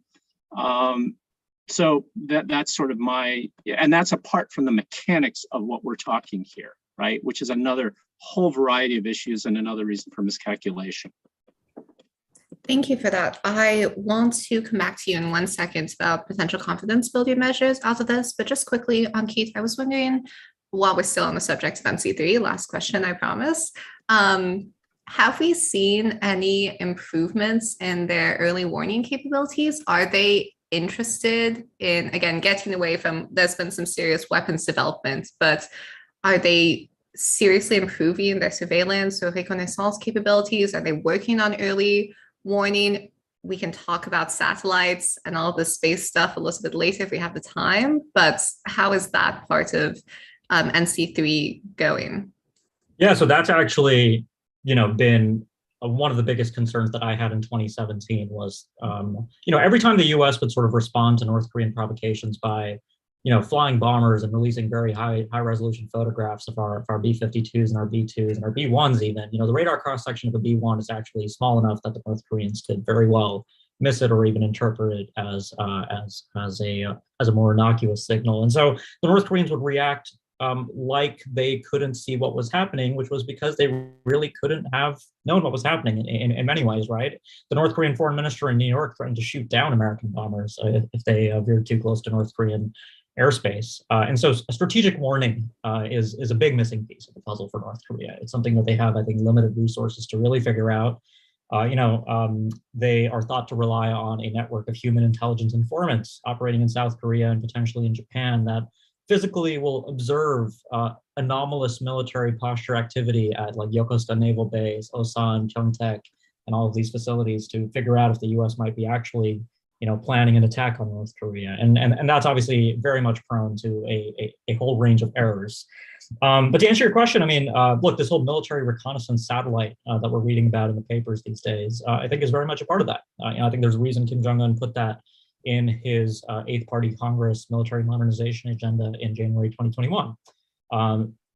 so that's sort of and that's apart from the mechanics of what we're talking here, right? Which is another whole variety of issues and another reason for miscalculation. Thank you for that. I want to come back to you in 1 second about potential confidence building measures out of this, but just quickly, Ankit, I was wondering, while we're still on the subject of NC3, last question, I promise. Have we seen any improvements in their early warning capabilities? Are they interested in, again, getting away from, there's been some serious weapons development, but are they seriously improving their surveillance or reconnaissance capabilities? Are they working on early warning? We can talk about satellites and all of the space stuff a little bit later if we have the time, but how is that part of NC3 going? Yeah, so that's actually, been one of the biggest concerns that I had in 2017 was, every time the US would sort of respond to North Korean provocations by, flying bombers and releasing very high resolution photographs of our B-52s and our B-2s and our B-1s even, the radar cross-section of a B-1 is actually small enough that the North Koreans could very well miss it or even interpret it as a more innocuous signal. And so the North Koreans would react like they couldn't see what was happening, which was because they really couldn't have known what was happening in many ways, right? The North Korean foreign minister in New York threatened to shoot down American bombers if they veered too close to North Korean airspace. And so a strategic warning is a big missing piece of the puzzle for North Korea. It's something that they have, I think, limited resources to really figure out. They are thought to rely on a network of human intelligence informants operating in South Korea and potentially in Japan that physically will observe anomalous military posture activity at like Yokosuka Naval Base, Osan, Pyeongtaek, and all of these facilities to figure out if the U.S. might be actually, planning an attack on North Korea. And that's obviously very much prone to a whole range of errors. But to answer your question, I mean, look, this whole military reconnaissance satellite that we're reading about in the papers these days, I think is very much a part of that. I think there's a reason Kim Jong-un put that in his Eighth Party Congress military modernization agenda in January 2021.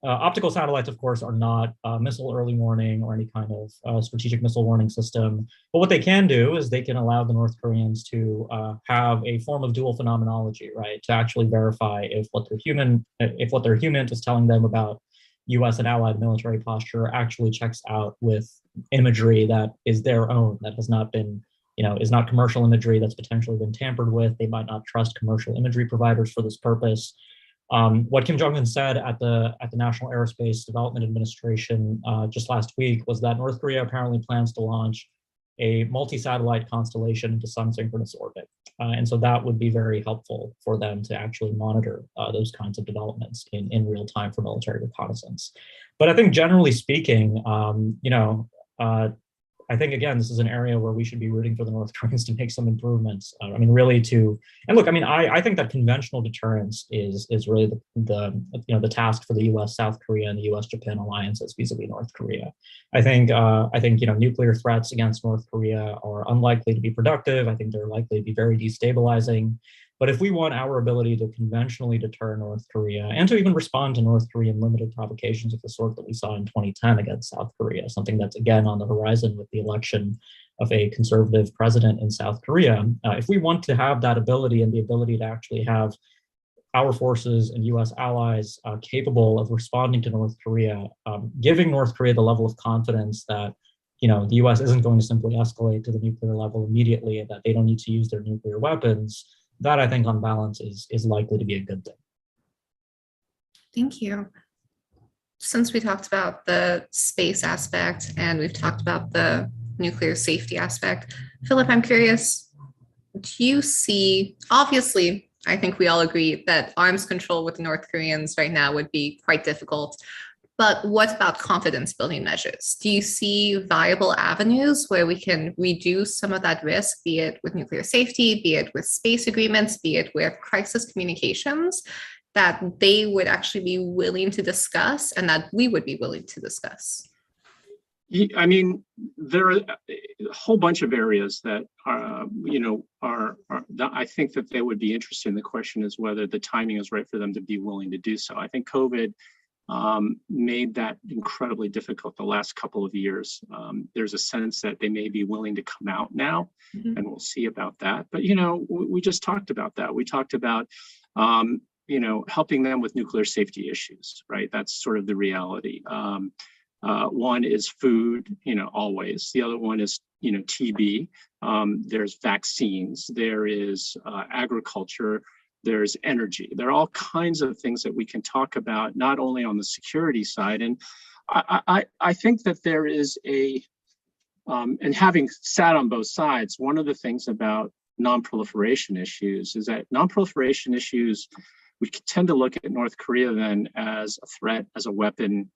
Optical satellites, of course, are not missile early warning or any kind of strategic missile warning system. But what they can do is they can allow the North Koreans to have a form of dual phenomenology, right? To actually verify if what their human is telling them about U.S. and allied military posture actually checks out with imagery that is their own, that has not been, is not commercial imagery that's potentially been tampered with. They might not trust commercial imagery providers for this purpose. What Kim Jong-un said at the National Aerospace Development Administration just last week was that North Korea apparently plans to launch a multi-satellite constellation into sun synchronous orbit. And so that would be very helpful for them to actually monitor those kinds of developments in real time for military reconnaissance. But I think generally speaking, I think, again, this is an area where we should be rooting for the North Koreans to make some improvements. Really and look, I think that conventional deterrence is really the task for the U.S. South Korea and the U.S. Japan alliances vis-a-vis North Korea. I think nuclear threats against North Korea are unlikely to be productive. I think they're likely to be very destabilizing. But if we want our ability to conventionally deter North Korea and to even respond to North Korean limited provocations of the sort that we saw in 2010 against South Korea, something that's again on the horizon with the election of a conservative president in South Korea, if we want to have that ability and the ability to actually have our forces and US allies capable of responding to North Korea, giving North Korea the level of confidence that the US isn't going to simply escalate to the nuclear level immediately and that they don't need to use their nuclear weapons, that I think on balance is likely to be a good thing. Thank you. Since we talked about the space aspect and we've talked about the nuclear safety aspect, Philip, I'm curious, do you see, obviously, I think we all agree that arms control with the North Koreans right now would be quite difficult. But what about confidence building measures? Do you see viable avenues where we can reduce some of that risk, be it with nuclear safety, be it with space agreements, be it with crisis communications, that they would actually be willing to discuss and that we would be willing to discuss? I mean, there are a whole bunch of areas that are I think that they would be interested in. The question is whether the timing is right for them to be willing to do so. I think COVID made that incredibly difficult the last couple of years. There's a sense that they may be willing to come out now, and we'll see about that. But, we just talked about that. We talked about, helping them with nuclear safety issues, right? That's sort of the reality. One is food, always. The other one is, TB. There's vaccines. There is agriculture. There's energy. There are all kinds of things that we can talk about, not only on the security side. And I think that there is and having sat on both sides, one of the things about non-proliferation issues is that non-proliferation issues, we tend to look at North Korea then as a threat, as a weapon.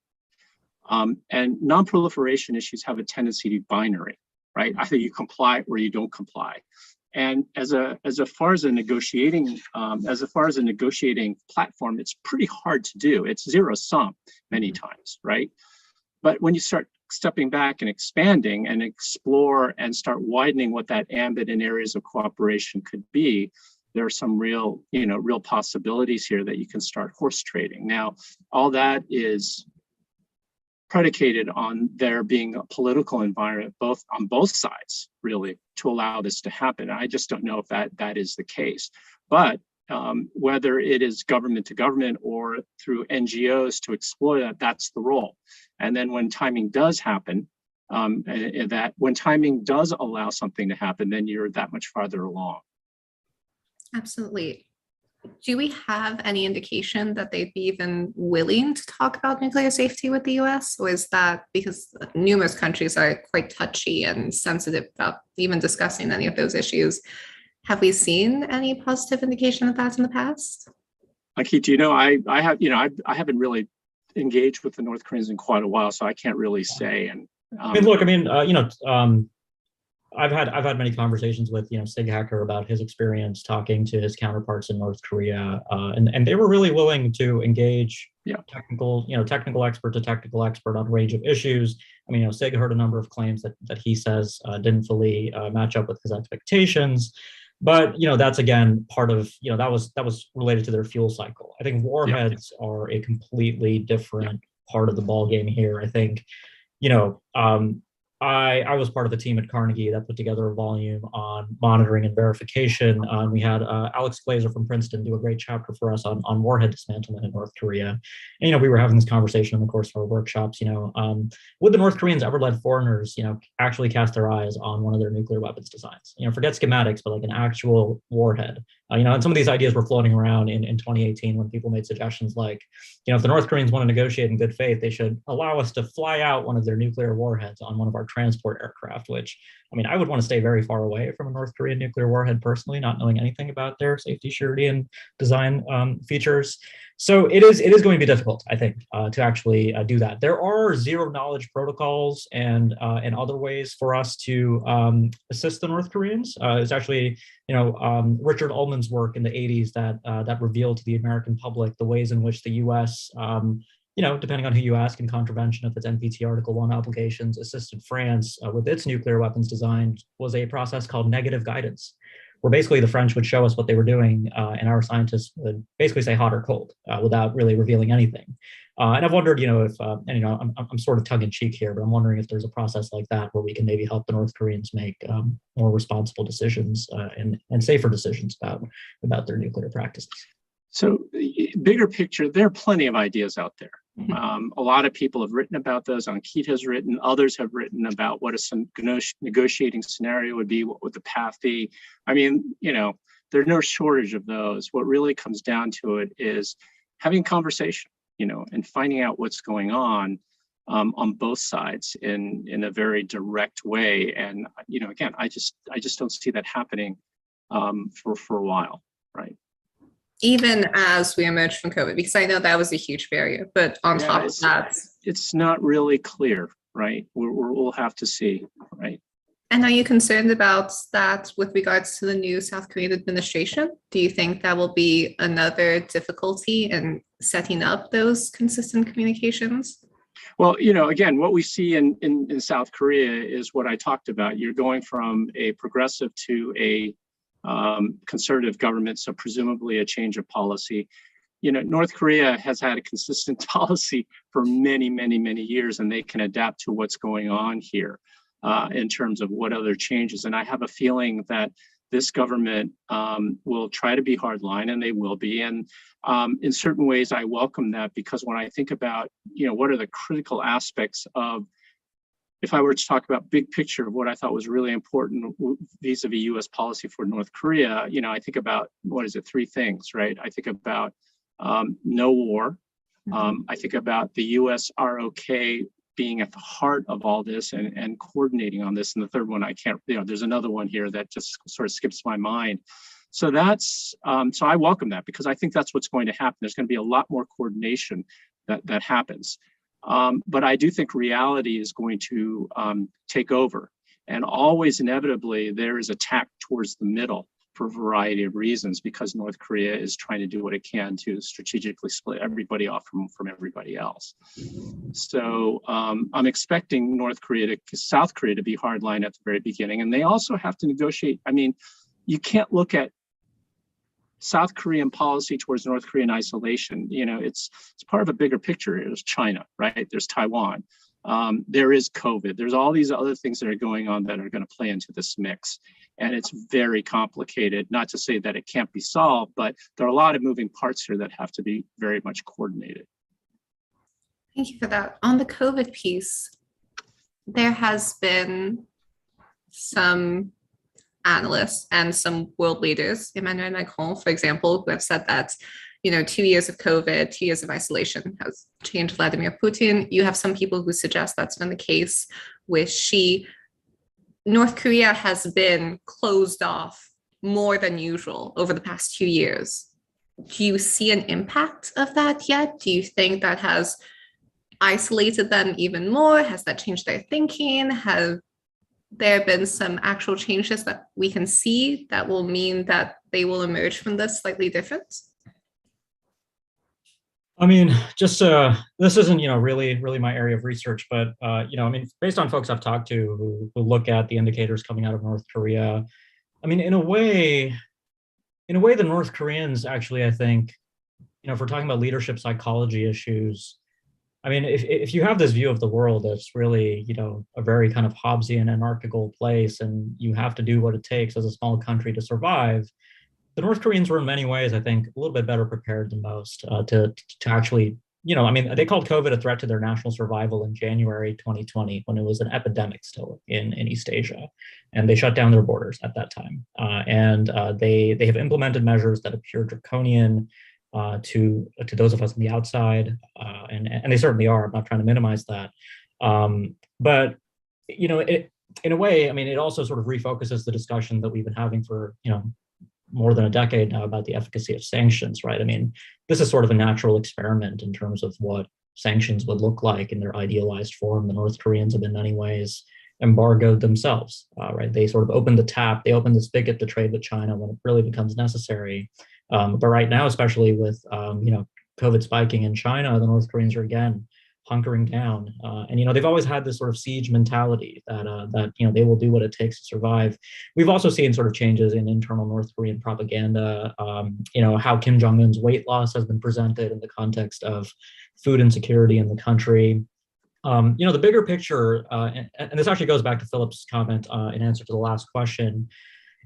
And non-proliferation issues have a tendency to be binary, right? Either you comply or you don't comply. And as far as a negotiating platform, it's pretty hard to do. It's zero sum many times, right? But when you start stepping back and expanding and explore and start widening what that ambit and areas of cooperation could be, there are some real possibilities here that you can start horse trading. Now, all that is predicated on there being a political environment on both sides, really, to allow this to happen. I just don't know if that is the case. But whether it is government to government or through NGOs to explore that's the role. And then when timing does happen, that when timing does allow something to happen, then you're that much farther along. Absolutely. Do we have any indication that they'd be even willing to talk about nuclear safety with the US? Or is that because numerous countries are quite touchy and sensitive about even discussing any of those issues? Have we seen any positive indication of that in the past? Ankit, I haven't really engaged with the North Koreans in quite a while, so I can't really say. And I've had many conversations with Sig Hacker about his experience talking to his counterparts in North Korea, and they were really willing to engage technical expert to technical expert on a range of issues. Sig heard a number of claims that he says didn't fully match up with his expectations. But that's again part of that was related to their fuel cycle. I think warheads are a completely different part of the ball game here. I think I was part of the team at Carnegie that put together a volume on monitoring and verification. We had Alex Glazer from Princeton do a great chapter for us on warhead dismantlement in North Korea. And, we were having this conversation in the course of our workshops, would the North Koreans ever let foreigners, actually cast their eyes on one of their nuclear weapons designs? Forget schematics, but like an actual warhead. And some of these ideas were floating around in 2018 when people made suggestions like, if the North Koreans want to negotiate in good faith, they should allow us to fly out one of their nuclear warheads on one of our transport aircraft, which I mean, I would want to stay very far away from a North Korean nuclear warhead personally, not knowing anything about their safety, surety, and design features. So it is going to be difficult, I think, to actually do that. There are zero knowledge protocols and other ways for us to assist the North Koreans. It's actually, Richard Ullman's work in the 80s that revealed to the American public the ways in which the U.S. Depending on who you ask, in contravention of its NPT Article 1 obligations, assisted France with its nuclear weapons design was a process called negative guidance, where basically the French would show us what they were doing, and our scientists would basically say hot or cold without really revealing anything. And I've wondered, if, I'm sort of tongue in cheek here, but I'm wondering if there's a process like that where we can maybe help the North Koreans make more responsible decisions and safer decisions about their nuclear practices. So, bigger picture, there are plenty of ideas out there. A lot of people have written about those. Ankit has written, others have written about what a negotiating scenario would be, what would the path be. I mean, there's no shortage of those. What really comes down to it is having conversation, and finding out what's going on both sides in a very direct way. And, again, I just don't see that happening for a while, right? Even as we emerge from COVID, because I know that was a huge barrier, but on top of that, it's not really clear, right? We'll have to see, right? And are you concerned about that with regards to the new South Korean administration? Do you think that will be another difficulty in setting up those consistent communications? Well, again, what we see in South Korea is what I talked about. You're going from a progressive to a conservative government, so presumably a change of policy. North Korea has had a consistent policy for many, many, many years, and they can adapt to what's going on here in terms of what other changes. And I have a feeling that this government will try to be hardline, and they will be. And in certain ways, I welcome that, because when I think about, what are the critical aspects of, if I were to talk about big picture of what I thought was really important vis-a-vis U.S. policy for North Korea, I think about, three things, right? I think about no war. I think about the U.S. ROK being at the heart of all this and coordinating on this. And the third one, I can't, there's another one here that just sort of skips my mind. So that's, so I welcome that, because I think that's what's going to happen. There's going to be a lot more coordination that happens. But I do think reality is going to take over. And always inevitably, there is attack towards the middle for a variety of reasons, because North Korea is trying to do what it can to strategically split everybody off from everybody else. So I'm expecting South Korea to be hardline at the very beginning. And they also have to negotiate. I mean, you can't look at South Korean policy towards North Korean isolation. It's part of a bigger picture. There's China, right? There's Taiwan. There is COVID. There's all these other things that are going on that are going to play into this mix. And it's very complicated, not to say that it can't be solved, but there are a lot of moving parts here that have to be very much coordinated. Thank you for that. On the COVID piece, there has been some analysts and some world leaders, Emmanuel Macron, for example, who have said that 2 years of COVID, 2 years of isolation has changed Vladimir Putin. You have some people who suggest that's been the case with Xi. North Korea has been closed off more than usual over the past 2 years. Do you see an impact of that yet? Do you think that has isolated them even more? Has that changed their thinking? Have there been some actual changes that we can see that will mean that they will emerge from this slightly different? I mean, just this isn't really my area of research, but based on folks I've talked to who look at the indicators coming out of North Korea, I mean, in a way, the North Koreans actually, I think, if we're talking about leadership psychology issues, I mean, if you have this view of the world that's really, a very kind of Hobbesian anarchical place, and you have to do what it takes as a small country to survive, the North Koreans were in many ways, I think, a little bit better prepared than most to actually, they called COVID a threat to their national survival in January 2020, when it was an epidemic still in East Asia, and they shut down their borders at that time. They have implemented measures that appear draconian to those of us on the outside, and they certainly are. I'm not trying to minimize that, but in a way, I mean, it also sort of refocuses the discussion that we've been having for, more than a decade now about the efficacy of sanctions, right? I mean, this is sort of a natural experiment in terms of what sanctions would look like in their idealized form. The North Koreans have in many ways embargoed themselves, right? They sort of opened the tap, they opened the spigot to trade with China when it really becomes necessary. But right now, especially with, COVID spiking in China, the North Koreans are again hunkering down. And they've always had this sort of siege mentality that they will do what it takes to survive. We've also seen sort of changes in internal North Korean propaganda. How Kim Jong-un's weight loss has been presented in the context of food insecurity in the country. The bigger picture, and this actually goes back to Philip's comment in answer to the last question.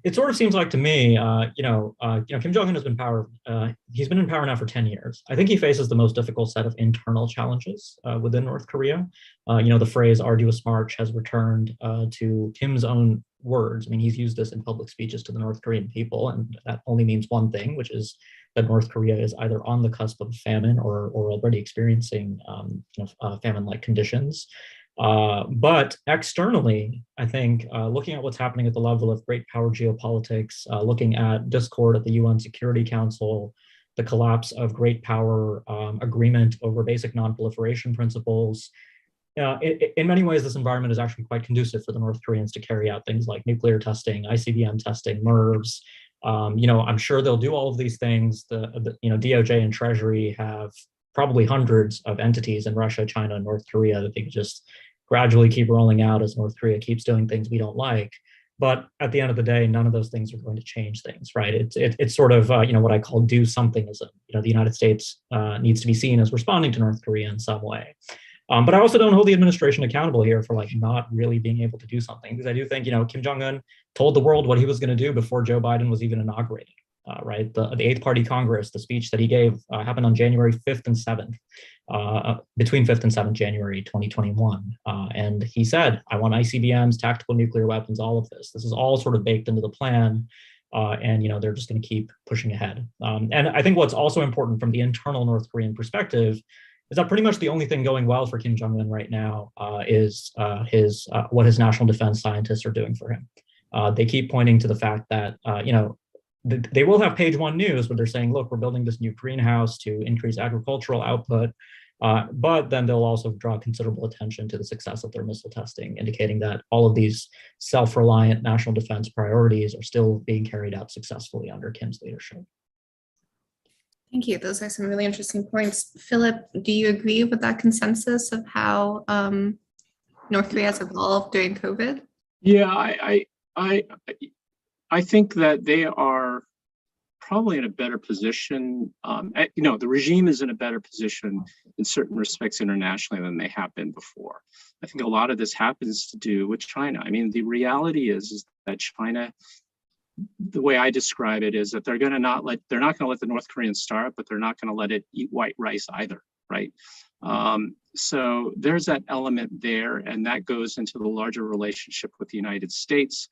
It sort of seems like to me, Kim Jong-un has been he's been in power now for 10 years. I think he faces the most difficult set of internal challenges within North Korea. The phrase arduous march has returned to Kim's own words. I mean, he's used this in public speeches to the North Korean people, and that only means one thing, which is that North Korea is either on the cusp of famine or already experiencing famine-like conditions. But externally, I think looking at what's happening at the level of great power geopolitics, looking at discord at the UN Security Council, the collapse of great power agreement over basic non-proliferation principles, in many ways, this environment is actually quite conducive for the North Koreans to carry out things like nuclear testing, ICBM testing, MIRVs. I'm sure they'll do all of these things. The DOJ and Treasury have probably hundreds of entities in Russia, China, and North Korea that they could just gradually keep rolling out as North Korea keeps doing things we don't like. But at the end of the day, none of those things are going to change things, right? It's sort of what I call do somethingism. The United States needs to be seen as responding to North Korea in some way. But I also don't hold the administration accountable here for not really being able to do something, because I do think Kim Jong-un told the world what he was going to do before Joe Biden was even inaugurated. Right, the Eighth Party Congress, the speech that he gave happened on January 5th and 7th, between 5th and 7th January 2021. And he said, I want ICBMs, tactical nuclear weapons, all of this. This is all sort of baked into the plan. And they're just going to keep pushing ahead. And I think what's also important from the internal North Korean perspective is that pretty much the only thing going well for Kim Jong-un right now is what his national defense scientists are doing for him. They keep pointing to the fact that, they will have page one news where they're saying, look, we're building this new greenhouse to increase agricultural output. But then they'll also draw considerable attention to the success of their missile testing, indicating that all of these self-reliant national defense priorities are still being carried out successfully under Kim's leadership. Thank you. Those are some really interesting points. Philip, do you agree with that consensus of how North Korea has evolved during COVID? Yeah, I think that they are probably in a better position. The regime is in a better position in certain respects internationally than they have been before. I think a lot of this happens to do with China. I mean, the reality is that China, the way I describe it, is that they're not going to let the North Koreans starve, but they're not going to let it eat white rice either, right? So there's that element there, and that goes into the larger relationship with the United States.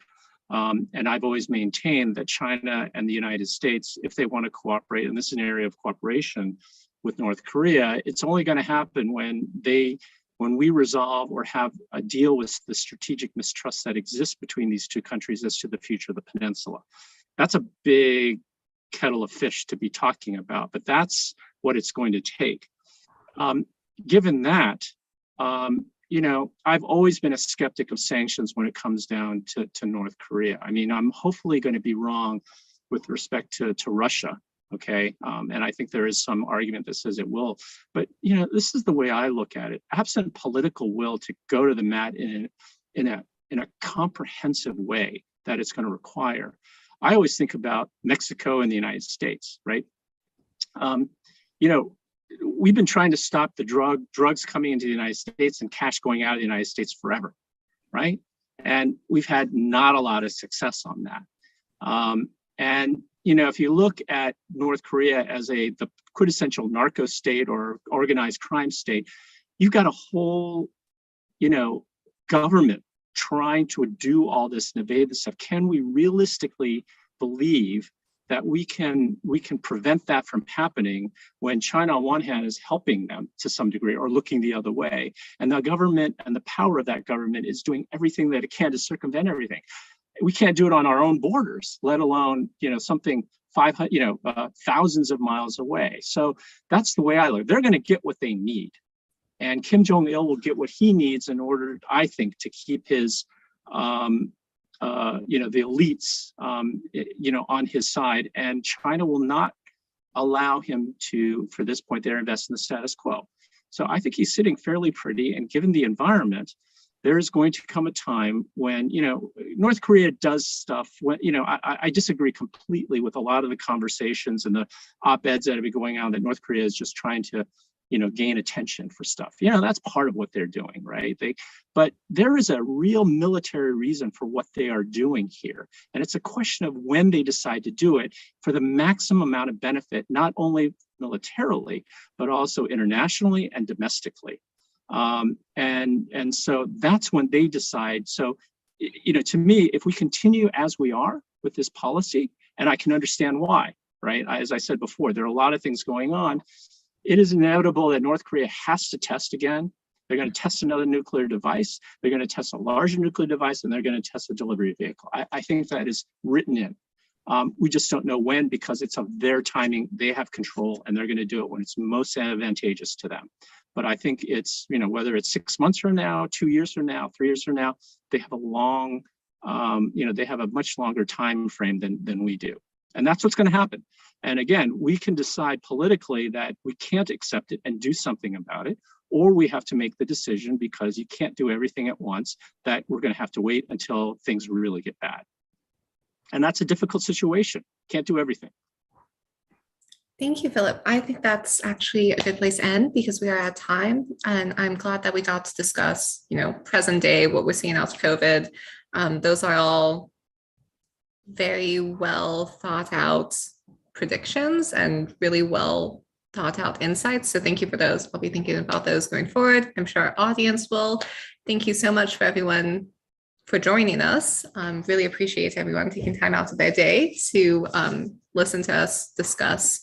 And I've always maintained that China and the United States, if they want to cooperate, and this is an area of cooperation with North Korea, it's only going to happen when we resolve or have a deal with the strategic mistrust that exists between these two countries as to the future of the peninsula. That's a big kettle of fish to be talking about, but that's what it's going to take. Given that, I've always been a skeptic of sanctions when it comes down to North Korea. I mean, I'm hopefully going to be wrong with respect to Russia, okay? And I think there is some argument that says it will. But, this is the way I look at it. Absent political will to go to the mat in a comprehensive way that it's going to require, I always think about Mexico and the United States, right? We've been trying to stop the drugs coming into the United States and cash going out of the United States forever, right? And we've had not a lot of success on that. And if you look at North Korea as the quintessential narco state or organized crime state, you've got a whole, government trying to do all this and evade this stuff. Can we realistically believe that we can prevent that from happening when China on one hand is helping them to some degree or looking the other way, and the government and the power of that government is doing everything that it can to circumvent everything. We can't do it on our own borders, let alone something 500 thousands of miles away. So that's the way I look. They're going to get what they need, and Kim Jong-il will get what he needs in order, I think, to keep his the elites, on his side, and China will not allow him to, for this point, there invest in the status quo. So I think he's sitting fairly pretty, and given the environment, there is going to come a time when, North Korea does stuff when, I disagree completely with a lot of the conversations and the op-eds that have been going on that North Korea is just trying to, gain attention for stuff. That's part of what they're doing, right? But there is a real military reason for what they are doing here. And it's a question of when they decide to do it for the maximum amount of benefit, not only militarily, but also internationally and domestically. And so that's when they decide. So, to me, if we continue as we are with this policy, and I can understand why, right? As I said before, there are a lot of things going on. It is inevitable that North Korea has to test again. They're going to test another nuclear device. They're going to test a larger nuclear device, and they're going to test a delivery vehicle. I think that is written in. We just don't know when, because it's of their timing. They have control, and they're going to do it when it's most advantageous to them. But I think it's, whether it's 6 months from now, 2 years from now, 3 years from now, they have a long, they have a much longer time frame than we do. And that's what's going to happen. And again, we can decide politically that we can't accept it and do something about it, or we have to make the decision, because you can't do everything at once, that we're going to have to wait until things really get bad. And that's a difficult situation. Can't do everything. Thank you, Philip. I think that's actually a good place to end, because we are at time, and I'm glad that we got to discuss, present day, what we're seeing out of COVID. Those are all very well thought out predictions and really well thought out insights. So thank you for those. I'll be thinking about those going forward. I'm sure our audience will. Thank you so much for everyone for joining us. Really appreciate everyone taking time out of their day to listen to us discuss.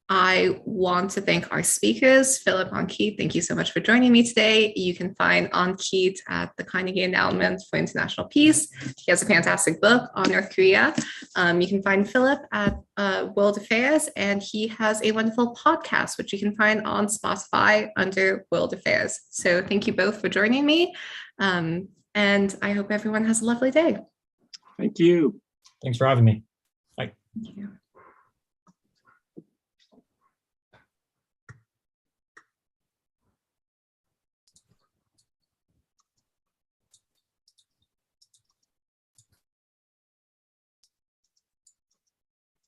I want to thank our speakers, Philip and Ankit. Thank you so much for joining me today. You can find Ankit at the Carnegie Endowment for International Peace. He has a fantastic book on North Korea. You can find Philip at World Affairs, and he has a wonderful podcast, which you can find on Spotify under World Affairs. So thank you both for joining me. And I hope everyone has a lovely day. Thank you. Thanks for having me. Bye. Thank you.